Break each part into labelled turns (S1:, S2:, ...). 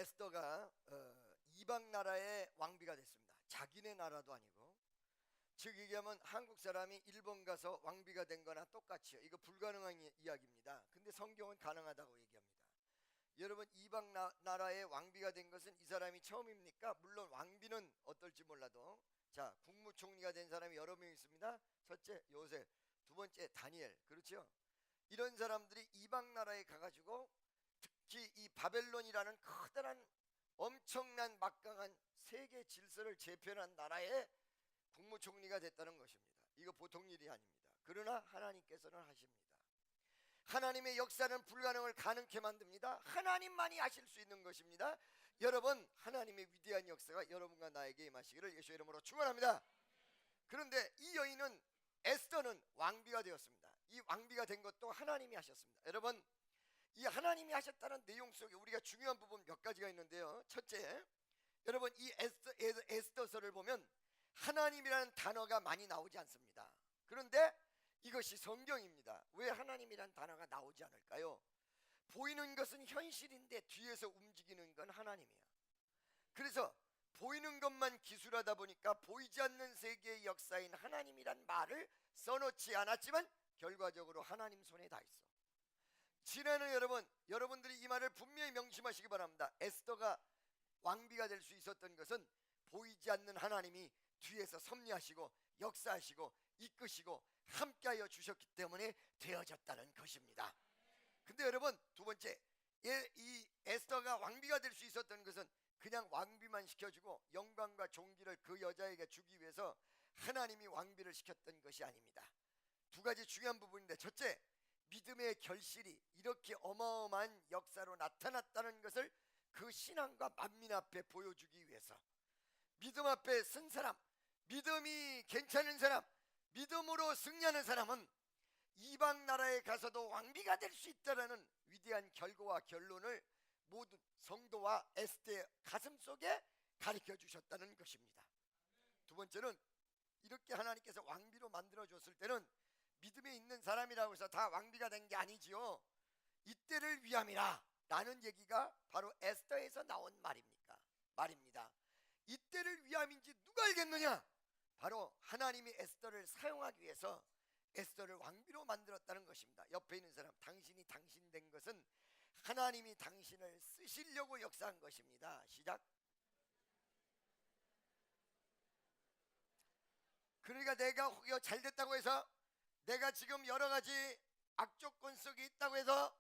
S1: 에스더가 이방 나라의 왕비가 됐습니다. 자기네 나라도 아니고, 즉 얘기하면 한국 사람이 일본 가서 왕비가 된 거나 똑같이요. 이거 불가능한 이야기입니다. 근데 성경은 가능하다고 얘기합니다. 여러분, 이방 나라의 왕비가 된 것은 이 사람이 처음입니까? 물론 왕비는 어떨지 몰라도, 자, 국무총리가 된 사람이 여러 명 있습니다. 첫째 요셉, 두 번째 다니엘, 그렇죠? 이런 사람들이 이방 나라에 가가지고 특히 이 바벨론이라는 커다란 엄청난 막강한 세계 질서를 재편한 나라의 국무총리가 됐다는 것입니다. 이거 보통 일이 아닙니다. 그러나 하나님께서는 하십니다. 하나님의 역사는 불가능을 가능케 만듭니다. 하나님만이 하실 수 있는 것입니다. 여러분, 하나님의 위대한 역사가 여러분과 나에게 임하시기를 예수의 이름으로 축원합니다. 그런데 이 여인은, 에스더는 왕비가 되었습니다. 이 왕비가 된 것도 하나님이 하셨습니다. 여러분, 이 하나님이 하셨다는 내용 속에 우리가 중요한 부분 몇 가지가 있는데요. 첫째, 여러분, 이 에스더서를 보면 하나님이라는 단어가 많이 나오지 않습니다. 그런데 이것이 성경입니다. 왜 하나님이라는 단어가 나오지 않을까요? 보이는 것은 현실인데 뒤에서 움직이는 건 하나님이에요. 그래서 보이는 것만 기술하다 보니까 보이지 않는 세계의 역사인 하나님이란 말을 써놓지 않았지만 결과적으로 하나님 손에 다 있어. 지난해 여러분들이 이 말을 분명히 명심하시기 바랍니다. 에스더가 왕비가 될 수 있었던 것은 보이지 않는 하나님이 뒤에서 섭리하시고 역사하시고 이끄시고 함께하여 주셨기 때문에 되어졌다는 것입니다. 근데 여러분, 두 번째, 이 에스더가 왕비가 될 수 있었던 것은 그냥 왕비만 시켜주고 영광과 존귀를 그 여자에게 주기 위해서 하나님이 왕비를 시켰던 것이 아닙니다. 두 가지 중요한 부분인데, 첫째, 믿음의 결실이 이렇게 어마어마한 역사로 나타났다는 것을 그 신앙과 만민 앞에 보여주기 위해서, 믿음 앞에 선 사람, 믿음이 괜찮은 사람, 믿음으로 승리하는 사람은 이방 나라에 가서도 왕비가 될 수 있다라는 위대한 결과와 결론을 모든 성도와 에스더의 가슴 속에 가르쳐 주셨다는 것입니다. 두 번째는, 이렇게 하나님께서 왕비로 만들어 줬을 때는 믿음에 있는 사람이라고 해서 다 왕비가 된 게 아니지요. 이때를 위함이라 라는 얘기가 바로 에스더에서 나온 말입니다. 이때를 위함인지 누가 알겠느냐? 바로 하나님이 에스더를 사용하기 위해서 에스더를 왕비로 만들었다는 것입니다. 옆에 있는 사람, 당신이 당신 된 것은 하나님이 당신을 쓰시려고 역사한 것입니다. 시작. 그러니까 내가 잘 됐다고 해서, 내가 지금 여러 가지 악조건 속에 있다고 해서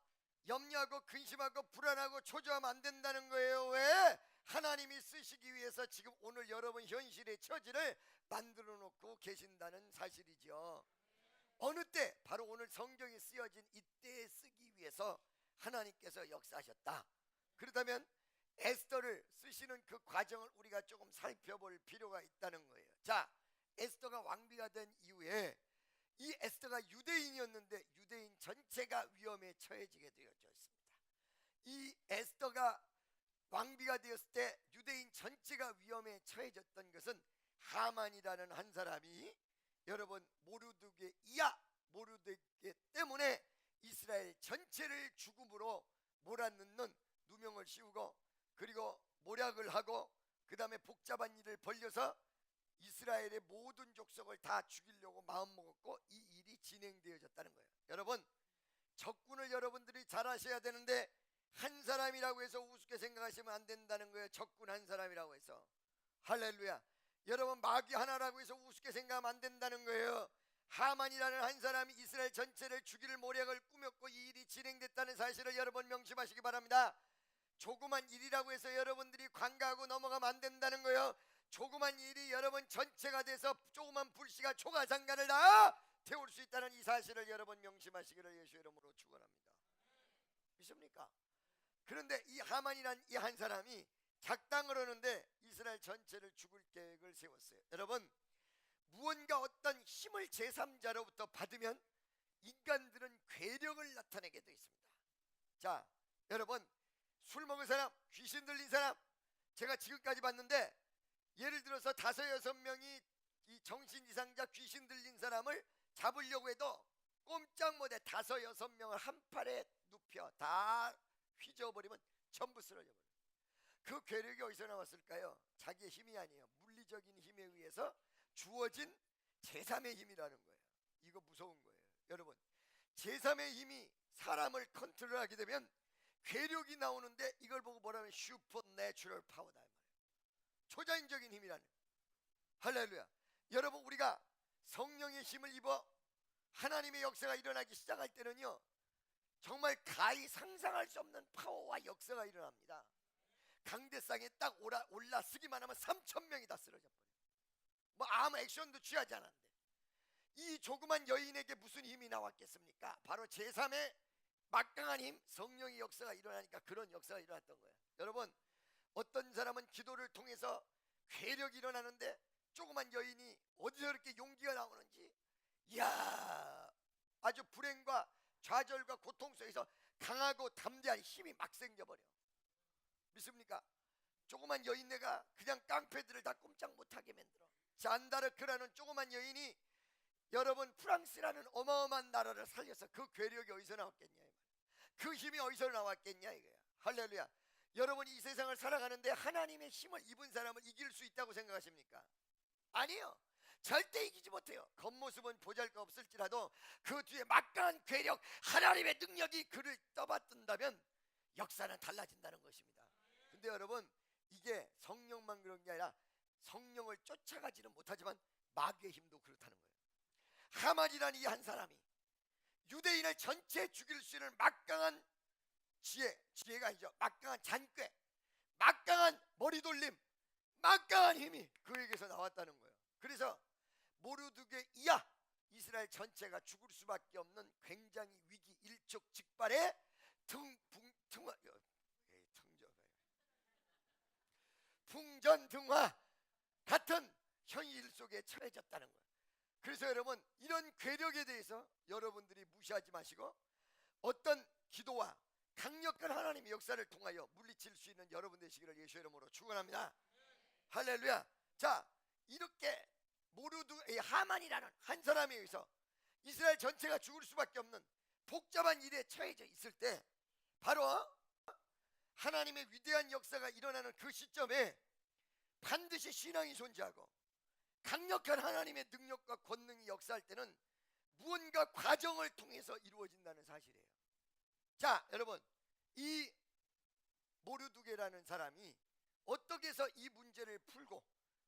S1: 염려하고 근심하고 불안하고 초조하면 안 된다는 거예요. 왜? 하나님이 쓰시기 위해서 지금 오늘 여러분 현실의 처지를 만들어 놓고 계신다는 사실이죠. 어느 때? 바로 오늘 성경이 쓰여진 이때에 쓰기 위해서 하나님께서 역사하셨다. 그렇다면 에스더를 쓰시는 그 과정을 우리가 조금 살펴볼 필요가 있다는 거예요. 자, 에스더가 왕비가 된 이후에 이 에스더가 유대인이었는데 유대인 전체가 위험에 처해지게 되어졌습니다. 이 에스더가 왕비가 되었을 때 유대인 전체가 위험에 처해졌던 것은 하만이라는 한 사람이, 여러분, 모르드게 때문에 이스라엘 전체를 죽음으로 몰아넣는 누명을 씌우고, 그리고 모략을 하고, 그 다음에 복잡한 일을 벌려서 이스라엘의 모든 족속을 다 죽이려고 마음먹었고, 이 일이 진행되어졌다는 거예요. 여러분, 적군을 여러분들이 잘 아셔야 되는데 한 사람이라고 해서 우습게 생각하시면 안 된다는 거예요. 적군 한 사람이라고 해서. 할렐루야. 여러분, 마귀 하나라고 해서 우습게 생각하면 안 된다는 거예요. 하만이라는 한 사람이 이스라엘 전체를 죽일 모략을 꾸몄고 이 일이 진행됐다는 사실을 여러분 명심하시기 바랍니다. 조그만 일이라고 해서 여러분들이 관가하고 넘어가면 안 된다는 거예요. 조그만 일이 여러분 전체가 돼서 조그만 불씨가 초가상간을 다 태울 수 있다는 이 사실을 여러분 명심하시기를 예수의 이름으로 축원합니다. 믿습니까? 그런데 이 하만이란 이 한 사람이 작당을 하는데 이스라엘 전체를 죽일 계획을 세웠어요. 여러분, 무언가 어떤 힘을 제3자로부터 받으면 인간들은 괴력을 나타내게 되어 있습니다. 자, 여러분, 술 먹은 사람, 귀신 들린 사람, 제가 지금까지 봤는데 예를 들어서 5, 6명이 이 정신 이상자 귀신 들린 사람을 잡으려고 해도 꼼짝 못해 5, 6명을 한 팔에 눕혀 다 휘저어버리면 전부 쓰러져 버려요. 그 괴력이 어디서 나왔을까요? 자기의 힘이 아니에요. 물리적인 힘에 의해서 주어진 제3의 힘이라는 거예요. 이거 무서운 거예요. 여러분, 제3의 힘이 사람을 컨트롤하게 되면 괴력이 나오는데 이걸 보고 뭐라면 슈퍼내추럴 파워다 말이에요. 초자연적인 힘이라는 거예요. 할렐루야. 여러분, 우리가 성령의 힘을 입어 하나님의 역사가 일어나기 시작할 때는요, 정말 가히 상상할 수 없는 파워와 역사가 일어납니다. 강대상에 딱 올라서기만 하면 3,000명이 다 쓰러져 버려요. 뭐 아무 액션도 취하지 않았는데 이 조그만 여인에게 무슨 힘이 나왔겠습니까? 바로 제3의 막강한 힘, 성령의 역사가 일어나니까 그런 역사가 일어났던 거예요. 여러분, 어떤 사람은 기도를 통해서 괴력이 일어나는데 조그만 여인이 어디서 이렇게 용기가 나오는지, 이야, 아주 불행과 좌절과 고통 속에서 강하고 담대한 힘이 막 생겨버려. 믿습니까? 조그만 여인네가 그냥 깡패들을 다 꼼짝 못하게 만들어. 잔다르크라는 조그만 여인이 여러분 프랑스라는 어마어마한 나라를 살려서 그 괴력이 어디서 나왔겠냐, 그 힘이 어디서 나왔겠냐 이거야. 할렐루야. 여러분이 이 세상을 살아가는데 하나님의 힘을 입은 사람을 이길 수 있다고 생각하십니까? 아니요, 절대 이기지 못해요. 겉모습은 보잘것없을지라도 그 뒤에 막강한 괴력, 하나님의 능력이 그를 떠받든다면 역사는 달라진다는 것입니다. 근데 여러분, 이게 성령만 그런 게 아니라 성령을 쫓아가지는 못하지만 마귀의 힘도 그렇다는 거예요. 하만이라는 이 한 사람이 유대인을 전체 죽일 수 있는 막강한 지혜가 아니죠, 막강한 잔꾀, 막강한 머리돌림, 막강한 힘이 그에게서 나왔다는 거예요. 그래서 모르드게 이하 이스라엘 전체가 죽을 수밖에 없는 굉장히 위기 일촉즉발의 풍전등화 같은 현실 속에 처해졌다는 거예요. 그래서 여러분, 이런 괴력에 대해서 여러분들이 무시하지 마시고 어떤 기도와 강력한 하나님의 역사를 통하여 물리칠 수 있는 여러분 되시기를 예수의 이름으로 축원합니다. 할렐루야. 자, 이렇게 하만이라는 한 사람에 의해서 이스라엘 전체가 죽을 수밖에 없는 복잡한 일에 처해져 있을 때 바로 하나님의 위대한 역사가 일어나는 그 시점에 반드시 신앙이 존재하고 강력한 하나님의 능력과 권능이 역사할 때는 무언가 과정을 통해서 이루어진다는 사실이에요. 자, 여러분, 이 모르드게라는 사람이 어떻게 해서 이 문제를 풀고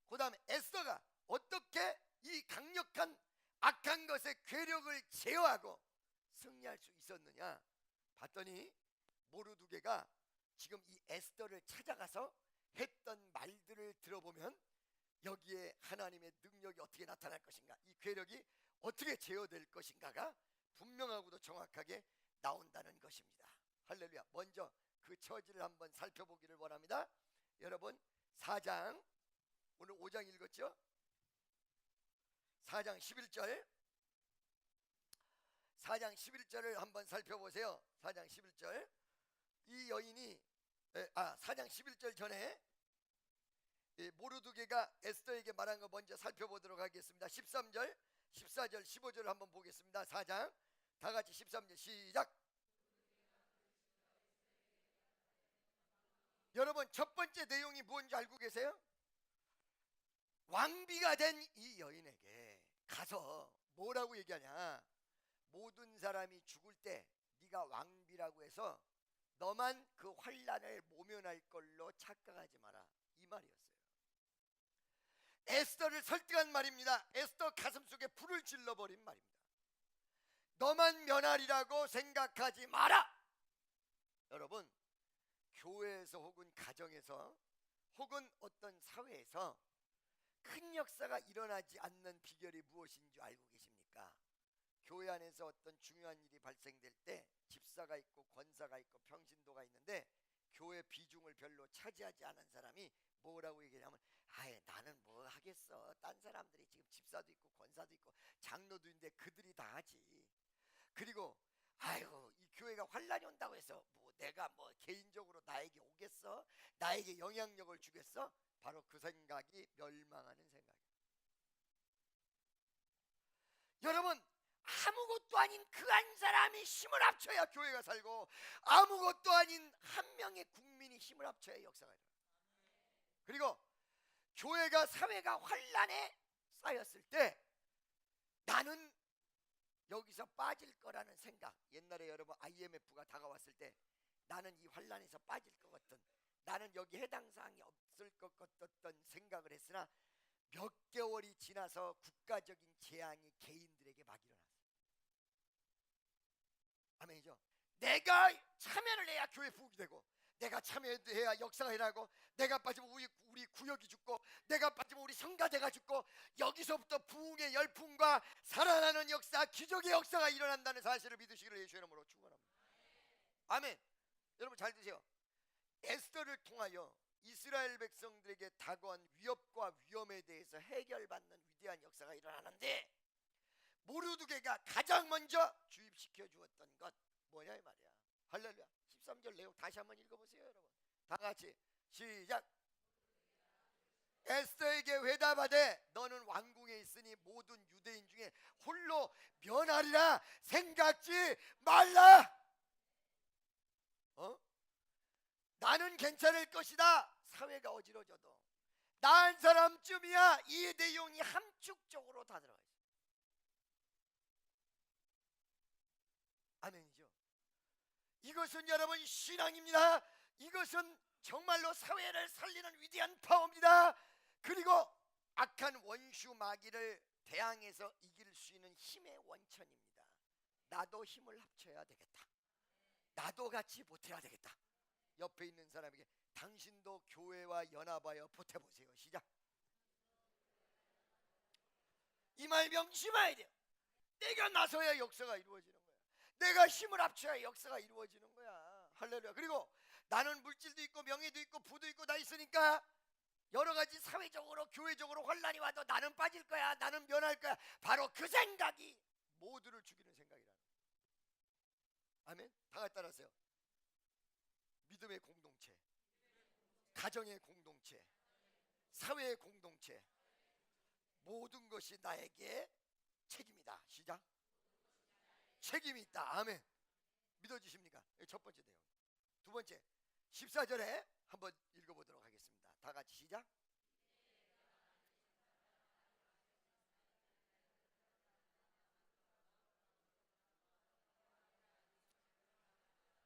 S1: 그 다음에 에스더가 어떻게 이 강력한 악한 것의 괴력을 제어하고 승리할 수 있었느냐 봤더니, 모르드게가 지금 이 에스더를 찾아가서 했던 말들을 들어보면 여기에 하나님의 능력이 어떻게 나타날 것인가, 이 괴력이 어떻게 제어될 것인가가 분명하고도 정확하게 나온다는 것입니다. 할렐루야. 먼저 그 처지를 한번 살펴보기를 원합니다. 여러분, 4장, 오늘 5장 읽었죠? 4장 11절 4장 11절을 한번 살펴보세요. 4장 11절. 이 여인이 4장 11절 전에 모르드게가 에스더에게 말한 거 먼저 살펴보도록 하겠습니다. 13절, 14절, 15절을 한번 보겠습니다. 4장 다 같이 13절 시작. 여러분, 첫 번째 내용이 무엇인지 알고 계세요? 왕비가 된 이 여인에게 가서 뭐라고 얘기하냐, 모든 사람이 죽을 때 네가 왕비라고 해서 너만 그 환난을 모면할 걸로 착각하지 마라, 이 말이었어요. 에스더를 설득한 말입니다. 에스더 가슴속에 불을 질러버린 말입니다. 너만 면하리라고 생각하지 마라. 여러분, 교회에서 혹은 가정에서 혹은 어떤 사회에서 큰 역사가 일어나지 않는 비결이 무엇인 줄 알고 계십니까? 교회 안에서 어떤 중요한 일이 발생될 때 집사가 있고 권사가 있고 평신도가 있는데 교회 비중을 별로 차지하지 않은 사람이 뭐라고 얘기하냐면, 아예 나는 뭐 하겠어, 딴 사람들이 지금 집사도 있고 권사도 있고 장로도 있는데 그들이 다 하지. 그리고 아이고, 이 교회가 환란이 온다고 해서 뭐 내가 뭐 개인적으로 나에게 오겠어, 나에게 영향력을 주겠어? 바로 그 생각이 멸망하는 생각이에요. 여러분, 아무것도 아닌 그 한 사람이 힘을 합쳐야 교회가 살고 아무것도 아닌 한 명의 국민이 힘을 합쳐야 역사가 일어나요. 그리고 교회가 사회가 환란에 쌓였을 때 나는 여기서 빠질 거라는 생각. 옛날에 여러분 IMF가 다가왔을 때 나는 이 환란에서 빠질 것 같은, 나는 여기 해당 사항이 없을 것 같았던 생각을 했으나 몇 개월이 지나서 국가적인 재앙이 개인들에게 막 일어났어요. 아멘이죠. 내가 참여를 해야 교회 부흥이 되고, 내가 참여해야 역사가 일어나고, 내가 빠지면 우리 구역이 죽고, 내가 빠지면 우리 성가대가 죽고, 여기서부터 부흥의 열풍과 살아나는 역사, 기적의 역사가 일어난다는 사실을 믿으시기를 예수의 이름으로 축원합니다. 아멘. 여러분 잘 드세요. 에스더를 통하여 이스라엘 백성들에게 다가온 위협과 위험에 대해서 해결받는 위대한 역사가 일어나는데, 모르드게가 가장 먼저 주입시켜 주었던 것 뭐냐 이 말이야. 할렐루야. 13절 내용 다시 한번 읽어보세요 여러분. 다 같이 시작. 에스더에게 회답하되 너는 왕궁에 있으니 모든 유대인 중에 홀로 면하리라 생각지 말라. 나는 괜찮을 것이다. 사회가 어지러져도 나 한 사람쯤이야. 이 내용이 함축적으로 다 들어가 있어요. 아멘이죠. 이것은 여러분 신앙입니다. 이것은 정말로 사회를 살리는 위대한 파워입니다. 그리고 악한 원수 마귀를 대항해서 이길 수 있는 힘의 원천입니다. 나도 힘을 합쳐야 되겠다. 나도 같이 보태야 되겠다. 옆에 있는 사람에게 당신도 교회와 연합하여 보태보세요. 시작. 이 말 명심해야 돼요. 내가 나서야 역사가 이루어지는 거야. 내가 힘을 합쳐야 역사가 이루어지는 거야. 할렐루야. 그리고 나는 물질도 있고 명예도 있고 부도 있고 다 있으니까 여러 가지 사회적으로 교회적으로 환란이 와도 나는 빠질 거야, 나는 면할 거야. 바로 그 생각이 모두를 죽이는 생각이라는 거야. 아멘. 다 같이 따라하세요. 믿음의 공동체, 가정의 공동체, 사회의 공동체, 모든 것이 나에게 책임이다. 시작. 책임이 있다. 아멘. 믿어지십니까? 첫 번째 내용. 두 번째 14절에 한번 읽어보도록 하겠습니다. 다 같이 시작.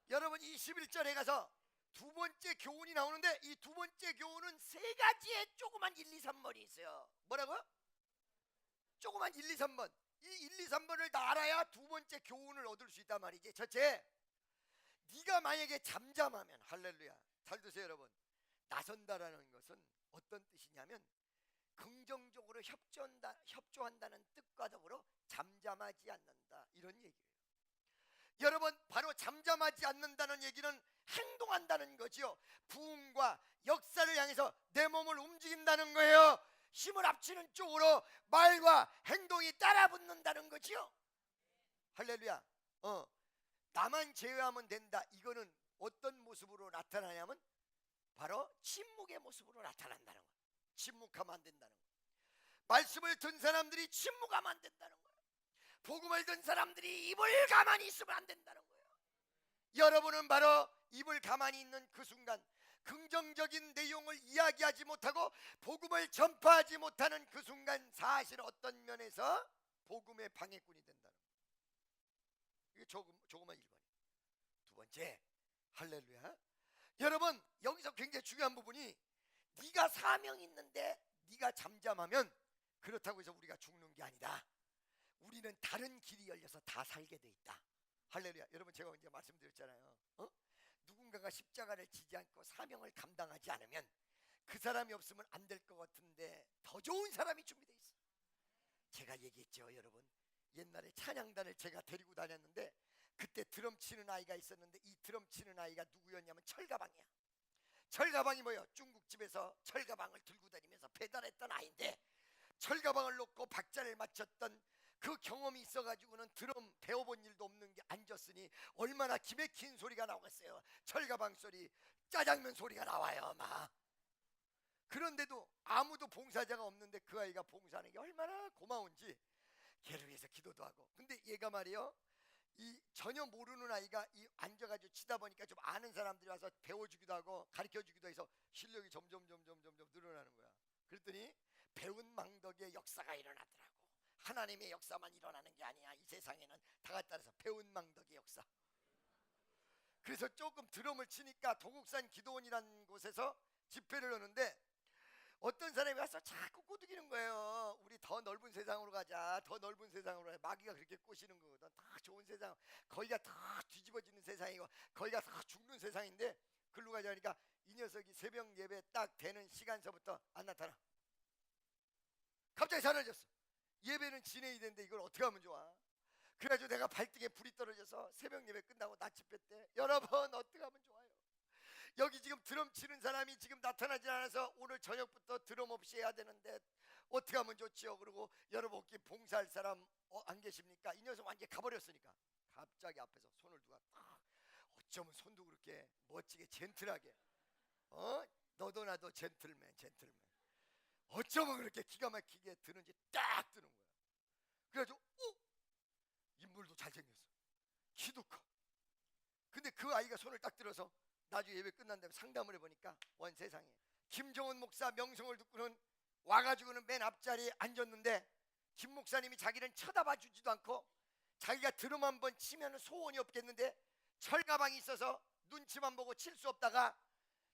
S1: 여러분 이 11절에 가서 두 번째 교훈이 나오는데, 이 두 번째 교훈은 세 가지의 조그만 1, 2, 3번이 있어요. 뭐라고요? 조그만 1, 2, 3번. 이 1, 2, 3번을 다 알아야 두 번째 교훈을 얻을 수 있단 말이지. 첫째, 네가 만약에 잠잠하면, 할렐루야. 잘 드세요 여러분. 나선다라는 것은 어떤 뜻이냐면 긍정적으로 협조한다는 뜻과 더불어 잠잠하지 않는다, 이런 얘기예요. 여러분 바로 잠잠하지 않는다는 얘기는 행동한다는 거지요. 부흥과 역사를 향해서 내 몸을 움직인다는 거예요. 힘을 합치는 쪽으로 말과 행동이 따라붙는다는 거지요. 할렐루야. 나만 제외하면 된다. 이거는 어떤 모습으로 나타나냐면 바로 침묵의 모습으로 나타난다는 거예요. 침묵하면 안 된다는 거예요. 말씀을 듣는 사람들이 침묵하면 안 된다는 거예요. 복음을 듣는 사람들이 입을 가만히 있으면 안 된다는 거예요. 여러분은 바로 입을 가만히 있는 그 순간, 긍정적인 내용을 이야기하지 못하고 복음을 전파하지 못하는 그 순간, 사실 어떤 면에서 복음의 방해꾼이 된다는 거예요. 이게 조그만 1번이에요. 두 번째, 할렐루야. 여러분 여기서 굉장히 중요한 부분이, 네가 사명이 있는데 네가 잠잠하면 그렇다고 해서 우리가 죽는 게 아니다. 우리는 다른 길이 열려서 다 살게 돼 있다. 할렐루야. 여러분 제가 이제 말씀드렸잖아요. 누군가가 십자가를 지지 않고 사명을 감당하지 않으면 그 사람이 없으면 안 될 것 같은데 더 좋은 사람이 준비되어 있어요. 제가 얘기했죠 여러분. 옛날에 찬양단을 제가 데리고 다녔는데 그때 드럼 치는 아이가 있었는데, 이 드럼 치는 아이가 누구였냐면 철가방이야. 철가방이 뭐예요? 중국집에서 철가방을 들고 다니면서 배달했던 아이인데, 철가방을 놓고 박자를 맞췄던 그 경험이 있어가지고는 드럼 배워본 일도 없는 게 앉았으니 얼마나 기맥힌 소리가 나오겠어요. 철가방 소리, 짜장면 소리가 나와요 막. 그런데도 아무도 봉사자가 없는데 그 아이가 봉사하는 게 얼마나 고마운지 걔를 위해서 기도도 하고. 근데 얘가 말이요, 이 전혀 모르는 아이가 이 앉아가지고 치다 보니까 좀 아는 사람들이 와서 배워주기도 하고 가르쳐주기도 해서 실력이 점점 늘어나는 거야. 그랬더니 배운 망덕의 역사가 일어나더라고. 하나님의 역사만 일어나는 게 아니야. 이 세상에는 다 같이 따라서 배운 망덕의 역사. 그래서 조금 드럼을 치니까 도곡산 기도원이라는 곳에서 집회를 하는데 어떤 사람이 와서 자꾸 꼬드기는 거예요. 우리 더 넓은 세상으로 가자. 더 넓은 세상으로 가자. 마귀가 그렇게 꼬시는 거거든. 더 좋은 세상, 거기가 더 뒤집어지는 세상이고 거기가 더 죽는 세상인데 글로 가자 하니까 이 녀석이 새벽 예배 딱 되는 시간서부터 안 나타나. 갑자기 사라졌어. 예배는 진행이 되는데 이걸 어떻게 하면 좋아? 그래가지고 내가 발등에 불이 떨어져서 새벽 예배 끝나고 낮 집회 때 여러분 어떻게 하면 좋아요? 여기 지금 드럼 치는 사람이 지금 나타나지 않아서 오늘 저녁부터 드럼 없이 해야 되는데 어떻게 하면 좋지요? 그리고 여러분 혹시 봉사할 사람 안 계십니까? 이 녀석 완전히 가버렸으니까 갑자기 앞에서 손을 누가 딱, 어쩌면 손도 그렇게 멋지게 젠틀하게, 너도 나도 젠틀맨 어쩌면 그렇게 기가 막히게 드는지 딱 드는 거야. 그래가지고 인물도 잘생겼어. 키도 커. 근데 그 아이가 손을 딱 들어서 나중에 예배 끝난 다음에 상담을 해보니까 원 세상에 김정은 목사 명성을 듣고는 와가지고는 맨 앞자리에 앉았는데 김 목사님이 자기는 쳐다봐 주지도 않고 자기가 드럼 한번 치면 소원이 없겠는데 철가방이 있어서 눈치만 보고 칠 수 없다가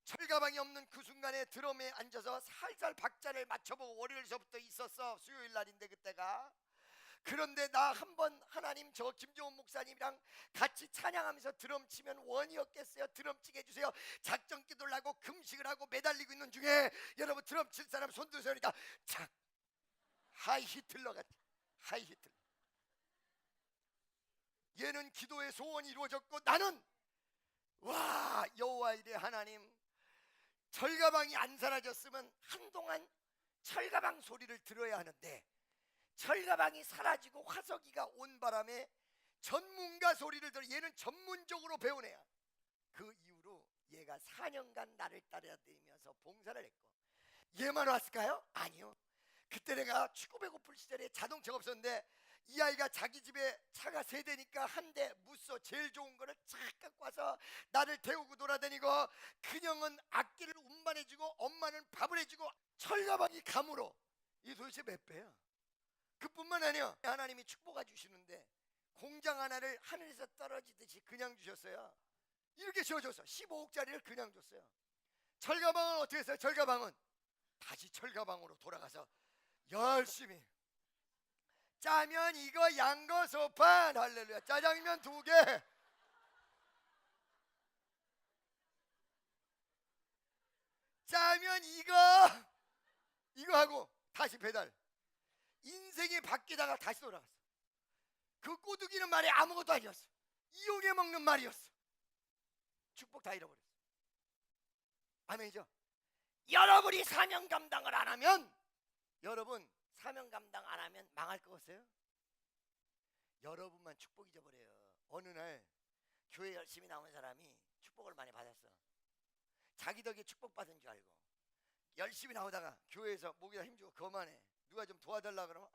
S1: 철가방이 없는 그 순간에 드럼에 앉아서 살살 박자를 맞춰보고 월요일서부터 있었어. 수요일 날인데 그때가. 그런데 나 한번 하나님 저 김정은 목사님이랑 같이 찬양하면서 드럼 치면 원이었겠어요. 드럼 치게 해주세요. 작정 기도를 하고 금식을 하고 매달리고 있는 중에 여러분 드럼 칠 사람 손 드세요. 그러니까 착 하이 히틀러 같아. 하이 히틀러. 얘는 기도의 소원이 이루어졌고 나는 와 여호와 이레 하나님 철가방이 안 사라졌으면 한동안 철가방 소리를 들어야 하는데 철가방이 사라지고 화석이가 온 바람에 전문가 소리를 들어 얘는 전문적으로 배운 애야. 그 이후로 얘가 4년간 나를 따라다니면서 봉사를 했고 얘만 왔을까요? 아니요. 그때 내가 춥고 배고플 시절에 자동차가 없었는데 이 아이가 자기 집에 차가 3대니까 한 대 무쏘 제일 좋은 거를 착 갖고 와서 나를 태우고 돌아다니고 큰형은 악기를 운반해주고 엄마는 밥을 해주고 철가방이 감으로 이게 도대체 몇 배야? 그뿐만 아니야. 하나님이 축복해 주시는데 공장 하나를 하늘에서 떨어지듯이 그냥 주셨어요. 이렇게 지어줬어. 15억짜리를 그냥 줬어요. 철가방은 어떻게 했어요? 철가방은 다시 철가방으로 돌아가서 열심히 짜면 이거 양거 소판 할렐루야. 짜장면 2개 짜면 이거 하고 다시 배달. 인생이 바뀌다가 다시 돌아갔어. 그 꼬드기는 말이 아무것도 아니었어. 이용해 먹는 말이었어. 축복 다 잃어버렸어. 아멘이죠? 여러분이 사명 감당을 안 하면 여러분 사명 감당 안 하면 망할 것 같아요? 여러분만 축복 잊어버려요. 어느 날 교회 열심히 나온 사람이 축복을 많이 받았어. 자기 덕에 축복받은 줄 알고 열심히 나오다가 교회에서 목에다 힘주고 그만해. 누가 좀 도와달라 그러면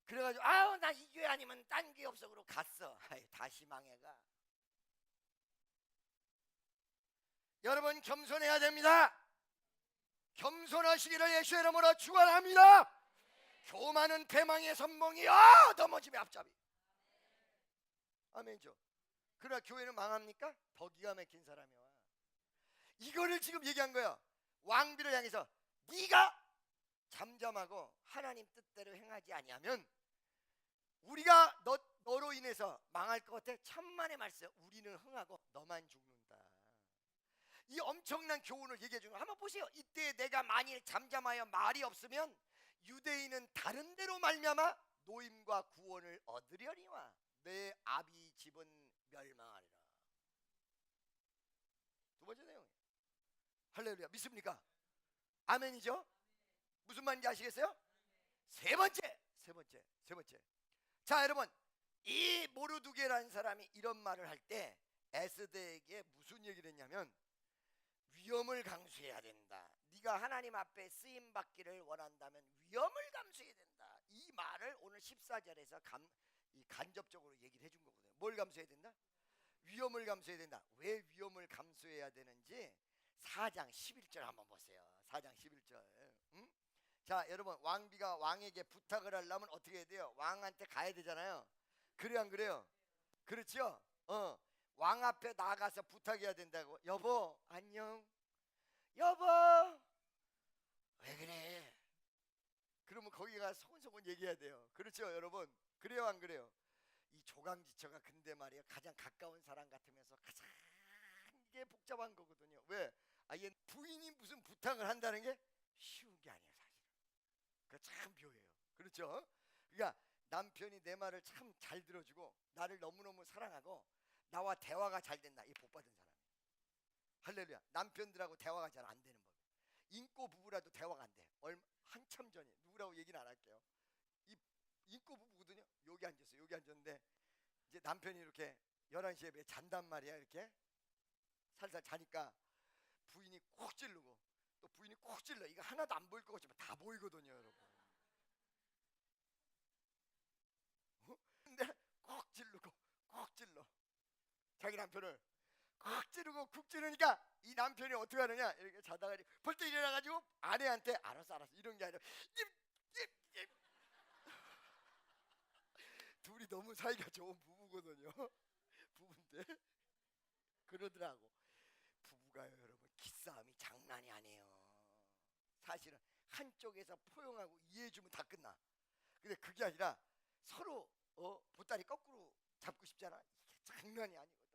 S1: 그래가지고 나 이 교회 아니면 딴 교회 없어 그러고 갔어. 다시 망해가. 여러분 겸손해야 됩니다. 겸손하시기를 예수의 이름으로 축원합니다. 교만은 패망의 선봉이요 넘어짐의 앞잡이. 아멘이죠. 그러나 교회는 망합니까? 더 기가 막힌 사람이 와. 이거를 지금 얘기한 거예요. 왕비를 향해서 네가 잠잠하고 하나님 뜻대로 행하지 아니하면 우리가 너로 인해서 망할 것 같아. 천만의 말씀. 우리는 흥하고 너만 죽는다. 이 엄청난 교훈을 얘기해 주는 거 한번 보세요. 이때 내가 만일 잠잠하여 말이 없으면 유대인은 다른 데로 말미암아 노임과 구원을 얻으려니와 내 아비 집은 멸망하리라. 두 번째 내용. 할렐루야. 믿습니까? 아멘이죠? 무슨 말인지 아시겠어요? 세 번째. 자 여러분, 이 모르두게라는 사람이 이런 말을 할 때 에스더에게 무슨 얘기를 했냐면 위험을 감수해야 된다. 네가 하나님 앞에 쓰임 받기를 원한다면 위험을 감수해야 된다. 이 말을 오늘 14절에서 이 간접적으로 얘기를 해준 거거든요. 뭘 감수해야 된다? 위험을 감수해야 된다. 왜 위험을 감수해야 되는지 4장 11절 한번 보세요. 4장 11절. 응? 자, 여러분, 왕비가 왕에게 부탁을 하려면 어떻게 해야 돼요? 왕한테 가야 되잖아요. 그래 안 그래요? 그렇죠? 왕 앞에 나가서 부탁해야 된다고. 여보, 안녕. 여보, 왜 그래? 그러면 거기 가서 소곤소곤 얘기해야 돼요. 그렇죠, 여러분? 그래요, 안 그래요? 이 조강지처가 근데 말이에요, 가장 가까운 사람 같으면서 가장 이게 복잡한 거거든요. 왜? 얘 부인이 무슨 부탁을 한다는 게 쉬운 게 아니에요, 사실. 그 참 묘해요. 그렇죠? 그러니까 남편이 내 말을 참 잘 들어주고 나를 너무너무 사랑하고 나와 대화가 잘 된다. 이 복받은 사람이에요. 할렐루야. 남편들하고 대화가 잘 안 되는 법. 인꼬 부부라도 대화가 안 돼. 한참 전에 누구라고 얘기는 안 할게요. 이 인꼬 부부거든요. 여기 앉았어요. 여기 앉았는데 이제 남편이 이렇게 11시에 왜 잔단 말이야. 이렇게 살살 자니까 부인이 콕 찌르고 또 부인이 콕 찔러. 이거 하나도 안 보일 것 같지만 다 보이거든요, 여러분. 근데 콕 찌르고 콕 찔러. 자기 남편을 콕 찌르고 쿡 찌르니까 이 남편이 어떻게 하느냐, 이렇게 자다가 벌떡 일어나가지고 아내한테 알았어 알았어 이런 게 아니라 입. 둘이 너무 사이가 좋은 부부거든요. 부부인데 그러더라고. 부부가요, 여러분, 기싸움이 장난이 아니에요. 사실은 한쪽에서 포용하고 이해해주면 다 끝나. 근데 그게 아니라 서로 보따리 거꾸로 잡고 싶잖아. 이게 장난이 아니거든.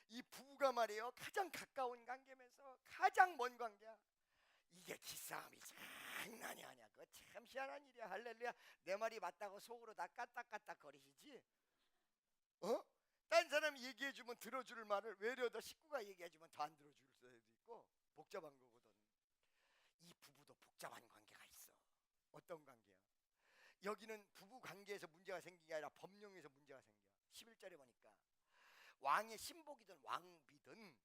S1: 이 부부가 말이에요, 가장 가까운 관계면서 가장 먼 관계야. 이게 기싸움이 장난이 아니야. 그거 참 희한한 일이야. 할렐루야. 내 말이 맞다고 속으로 다 까딱까딱 거리시지. 딴 사람이 얘기해주면 들어줄 말을 외려 더 식구가 얘기해주면 더 안 들어줄 수도 있고 복잡한 거거든. 이 부부도 복잡한 관계가 있어. 어떤 관계야? 여기는 부부 관계에서 문제가 생긴 게 아니라 법령에서 문제가 생겨. 11절에 보니까 왕의 신복이든 왕비든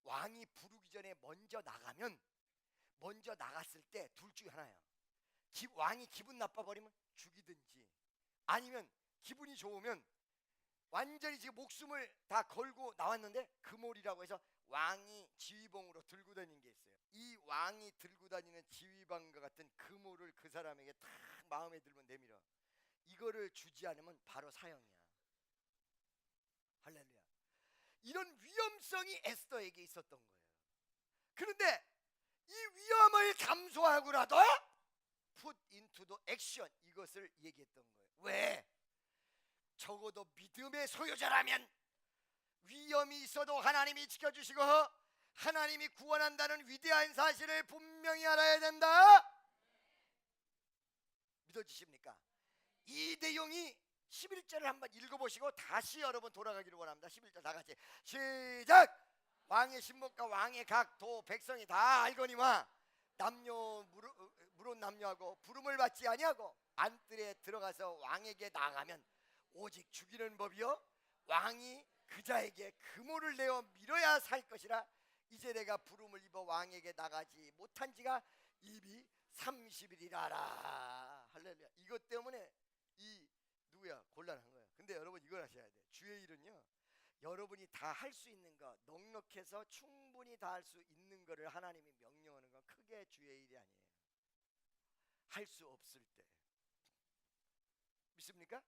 S1: 왕이 부르기 전에 먼저 나가면, 먼저 나갔을 때 둘 중에 하나야. 왕이 기분 나빠버리면 죽이든지, 아니면 기분이 좋으면 완전히 지금 목숨을 다 걸고 나왔는데 금올이라고 해서 왕이 지휘봉으로 들고 다니는 게 있어요. 이 왕이 들고 다니는 지휘봉과 같은 금올을 그 사람에게 딱 마음에 들면 내밀어. 이거를 주지 않으면 바로 사형이야. 할렐루야. 이런 위험성이 에스더에게 있었던 거예요. 그런데 이 위험을 감수하고라도 put into the action, 이것을 얘기했던 거예요. 왜? 적어도 믿음의 소유자라면 위험이 있어도 하나님이 지켜주시고 하나님이 구원한다는 위대한 사실을 분명히 알아야 된다. 믿어지십니까? 이 내용이 11절을 한번 읽어보시고 다시 여러분 돌아가기를 원합니다. 11절 다 같이 시작! 왕의 신복과 왕의 각도 백성이 다 알거니와 남녀 물은 남녀하고 부름을 받지 아니하고 안뜰에 들어가서 왕에게 나가면 오직 죽이는 법이요 왕이 그자에게 금호를 내어 밀어야 살 것이라. 이제 내가 부름을 입어 왕에게 나가지 못한 지가 입이 30일이라라. 할렐루야. 이것 때문에 이 누구야 곤란한 거예요. 근데 여러분 이걸 하셔야 돼. 주의 일은요, 여러분이 다 할 수 있는 거, 넉넉해서 충분히 다 할 수 있는 거를 하나님이 명령하는 건 크게 주의 일이 아니에요. 할 수 없을 때. 믿습니까?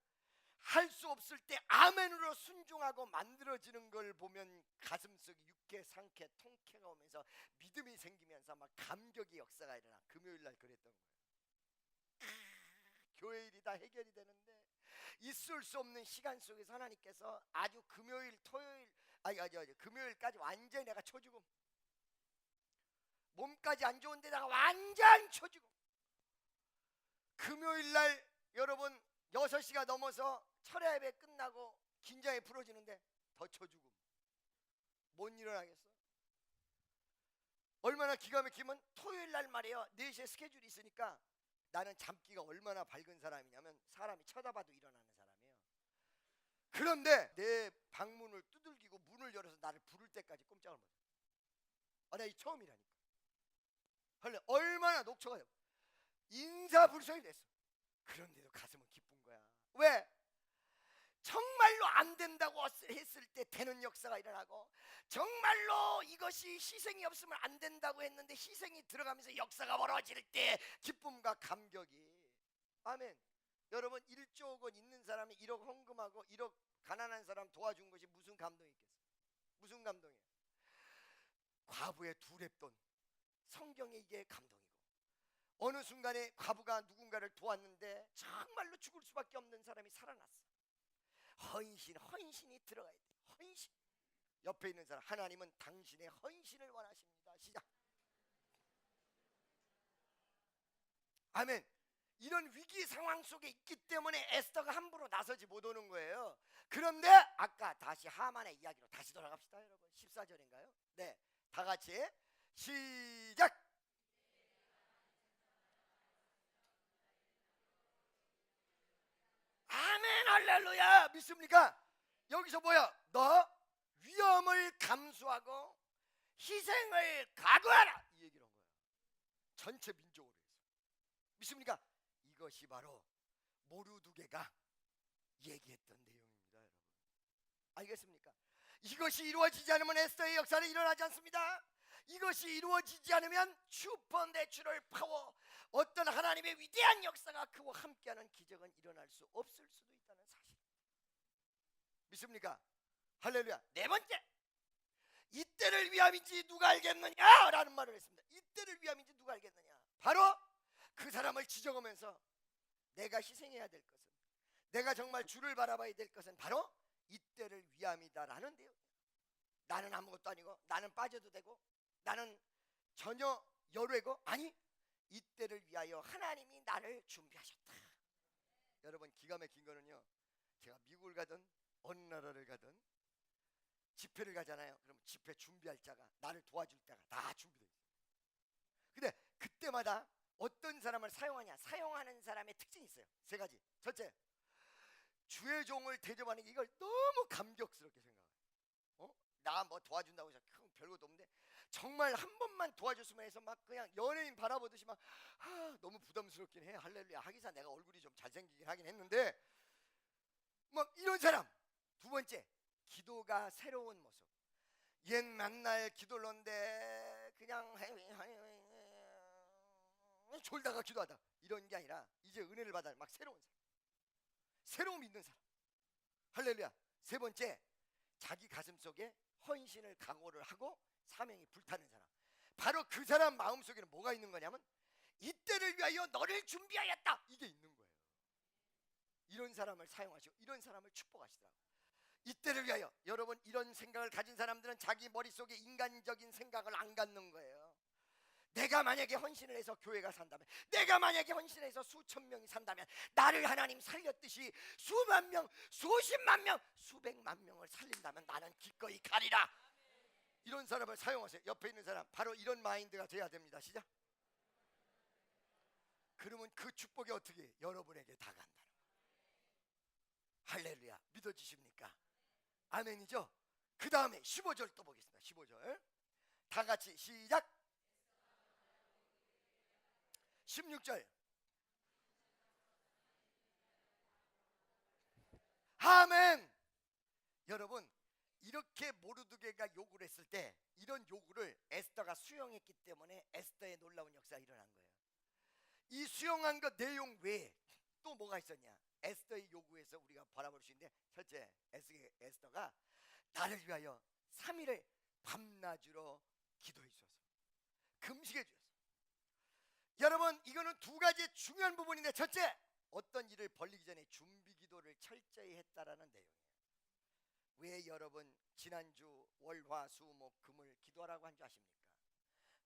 S1: 할 수 없을 때 아멘으로 순종하고 만들어지는 걸 보면 가슴속에 육회, 상쾌, 통쾌가 오면서 믿음이 생기면서 막 감격의 역사가 일어나. 금요일 날 그랬던 거예요. 교회 일이 다 해결이 되는데 있을 수 없는 시간 속에서 하나님께서 아주 금요일, 토요일, 금요일까지 완전히 내가 쳐주고, 몸까지 안 좋은 데다가 완전 쳐주고, 금요일 날 여러분 6시가 넘어서 철야 예배 끝나고 긴장이 풀어지는데 더 쳐주고 못 일어나겠어. 얼마나 기가 막히면 토요일 날 말이에요, 4시에 스케줄이 있으니까 나는 잠기가 얼마나 밝은 사람이냐면 사람이 쳐다봐도 일어나는 사람이에요. 그런데 내 방문을 두들기고 문을 열어서 나를 부를 때까지 꼼짝을 못해. 내가 이 처음이라니까. 얼마나 녹초가 인사불성이 됐어. 그런데도 가슴은 기쁜 거야. 왜? 정말로 안 된다고 했을 때 되는 역사가 일어나고, 정말로 이것이 희생이 없으면 안 된다고 했는데 희생이 들어가면서 역사가 벌어질 때 기쁨과 감격이. 아멘. 여러분 1조 원 있는 사람이 1억 헌금하고 1억 가난한 사람 도와준 것이 무슨 감동이 있겠어요? 무슨 감동이에요? 과부의 2렙돈. 성경에 이게 감동이고, 어느 순간에 과부가 누군가를 도왔는데 정말로 죽을 수밖에 없는 사람이 살아났어. 헌신이 들어가야 돼. 헌신. 옆에 있는 사람, 하나님은 당신의 헌신을 원하십니다. 시작. 아멘. 이런 위기 상황 속에 있기 때문에 에스더가 함부로 나서지 못하는 거예요. 그런데 아까 다시 하만의 이야기로 다시 돌아갑시다. 여러분 14절인가요? 네, 다 같이 시작. 아멘. 할렐루야. 믿습니까? 여기서 뭐야? 너 위험을 감수하고 희생을 각오하라, 이 얘기를 한 거야. 전체 민족으로 해서. 믿습니까? 이것이 바로 모르드게가 얘기했던 내용입니다. 여러분 알겠습니까? 이것이 이루어지지 않으면 에스더의 역사는 일어나지 않습니다. 이것이 이루어지지 않으면 슈퍼내추럴 파워, 어떤 하나님의 위대한 역사가 그와 함께하는 기적은 일어날 수 없을 수도 있다는 사실. 믿습니까? 할렐루야. 네 번째, 이때를 위함인지 누가 알겠느냐 라는 말을 했습니다. 이때를 위함인지 누가 알겠느냐. 바로 그 사람을 지적하면서 내가 희생해야 될 것은, 내가 정말 주를 바라봐야 될 것은 바로 이때를 위함이다라는 내용. 나는 아무것도 아니고, 나는 빠져도 되고, 나는 전혀 여뢰고, 아니, 이때를 위하여 하나님이 나를 준비하셨다. 여러분 기가 막힌 거는요, 제가 미국을 가든 어느 나라를 가든 집회를 가잖아요. 그럼 집회 준비할 자가, 나를 도와줄 자가 다 준비되어 있어요. 근데 그때마다 어떤 사람을 사용하냐, 사용하는 사람의 특징이 있어요. 3가지. 첫째, 주의 종을 대접하는 게 이걸 너무 감격스럽게 생각해요. 나 뭐 도와준다고 해서 별것도 없는데 정말 한 번만 도와줬으면 해서 막 그냥 연예인 바라보듯이 막 너무 부담스럽긴 해. 할렐루야. 하기사 내가 얼굴이 좀 잘생기긴 하긴 했는데 막 이런 사람. 2번째, 기도가 새로운 모습. 옛 맨날 기도를 하는데 그냥 졸다가 기도하다 이런 게 아니라 이제 은혜를 받아 막 새로운 사람, 새로운 믿는 사람. 할렐루야. 3번째, 자기 가슴 속에 헌신을 각오를 하고 사명이 불타는 사람. 바로 그 사람 마음속에는 뭐가 있는 거냐면 이때를 위하여 너를 준비하였다, 이게 있는 거예요. 이런 사람을 사용하시고 이런 사람을 축복하시더라고요. 이때를 위하여. 여러분 이런 생각을 가진 사람들은 자기 머릿속에 인간적인 생각을 안 갖는 거예요. 내가 만약에 헌신을 해서 교회가 산다면, 내가 만약에 헌신을 해서 수천 명이 산다면, 나를 하나님 살렸듯이 수만 명, 수십만 명, 수백만 명을 살린다면 나는 기꺼이 가리라. 이런 사람을 사용하세요. 옆에 있는 사람, 바로 이런 마인드가 돼야 됩니다. 시작. 그러면 그 축복이 어떻게 여러분에게 다 간다는 거예요. 할렐루야. 믿어지십니까? 아멘이죠? 그 다음에 15절 또 보겠습니다. 15절 다 같이 시작. 16절 아멘. 여러분 이렇게 모르드게가 요구를 했을 때 이런 요구를 에스더가 수용했기 때문에 에스더의 놀라운 역사가 일어난 거예요. 이 수용한 것 내용 외에 또 뭐가 있었냐. 에스더의 요구에서 우리가 바라볼 수 있는데, 첫째, 에스더가 나를 위하여 3일을 밤낮으로 기도해 주소서, 금식해 주소서. 여러분 이거는 2가지 중요한 부분인데, 첫째, 어떤 일을 벌리기 전에 준비 기도를 철저히 했다라는 내용이에요. 왜 여러분 지난주 월화수목금을 기도하라고 한 줄 아십니까?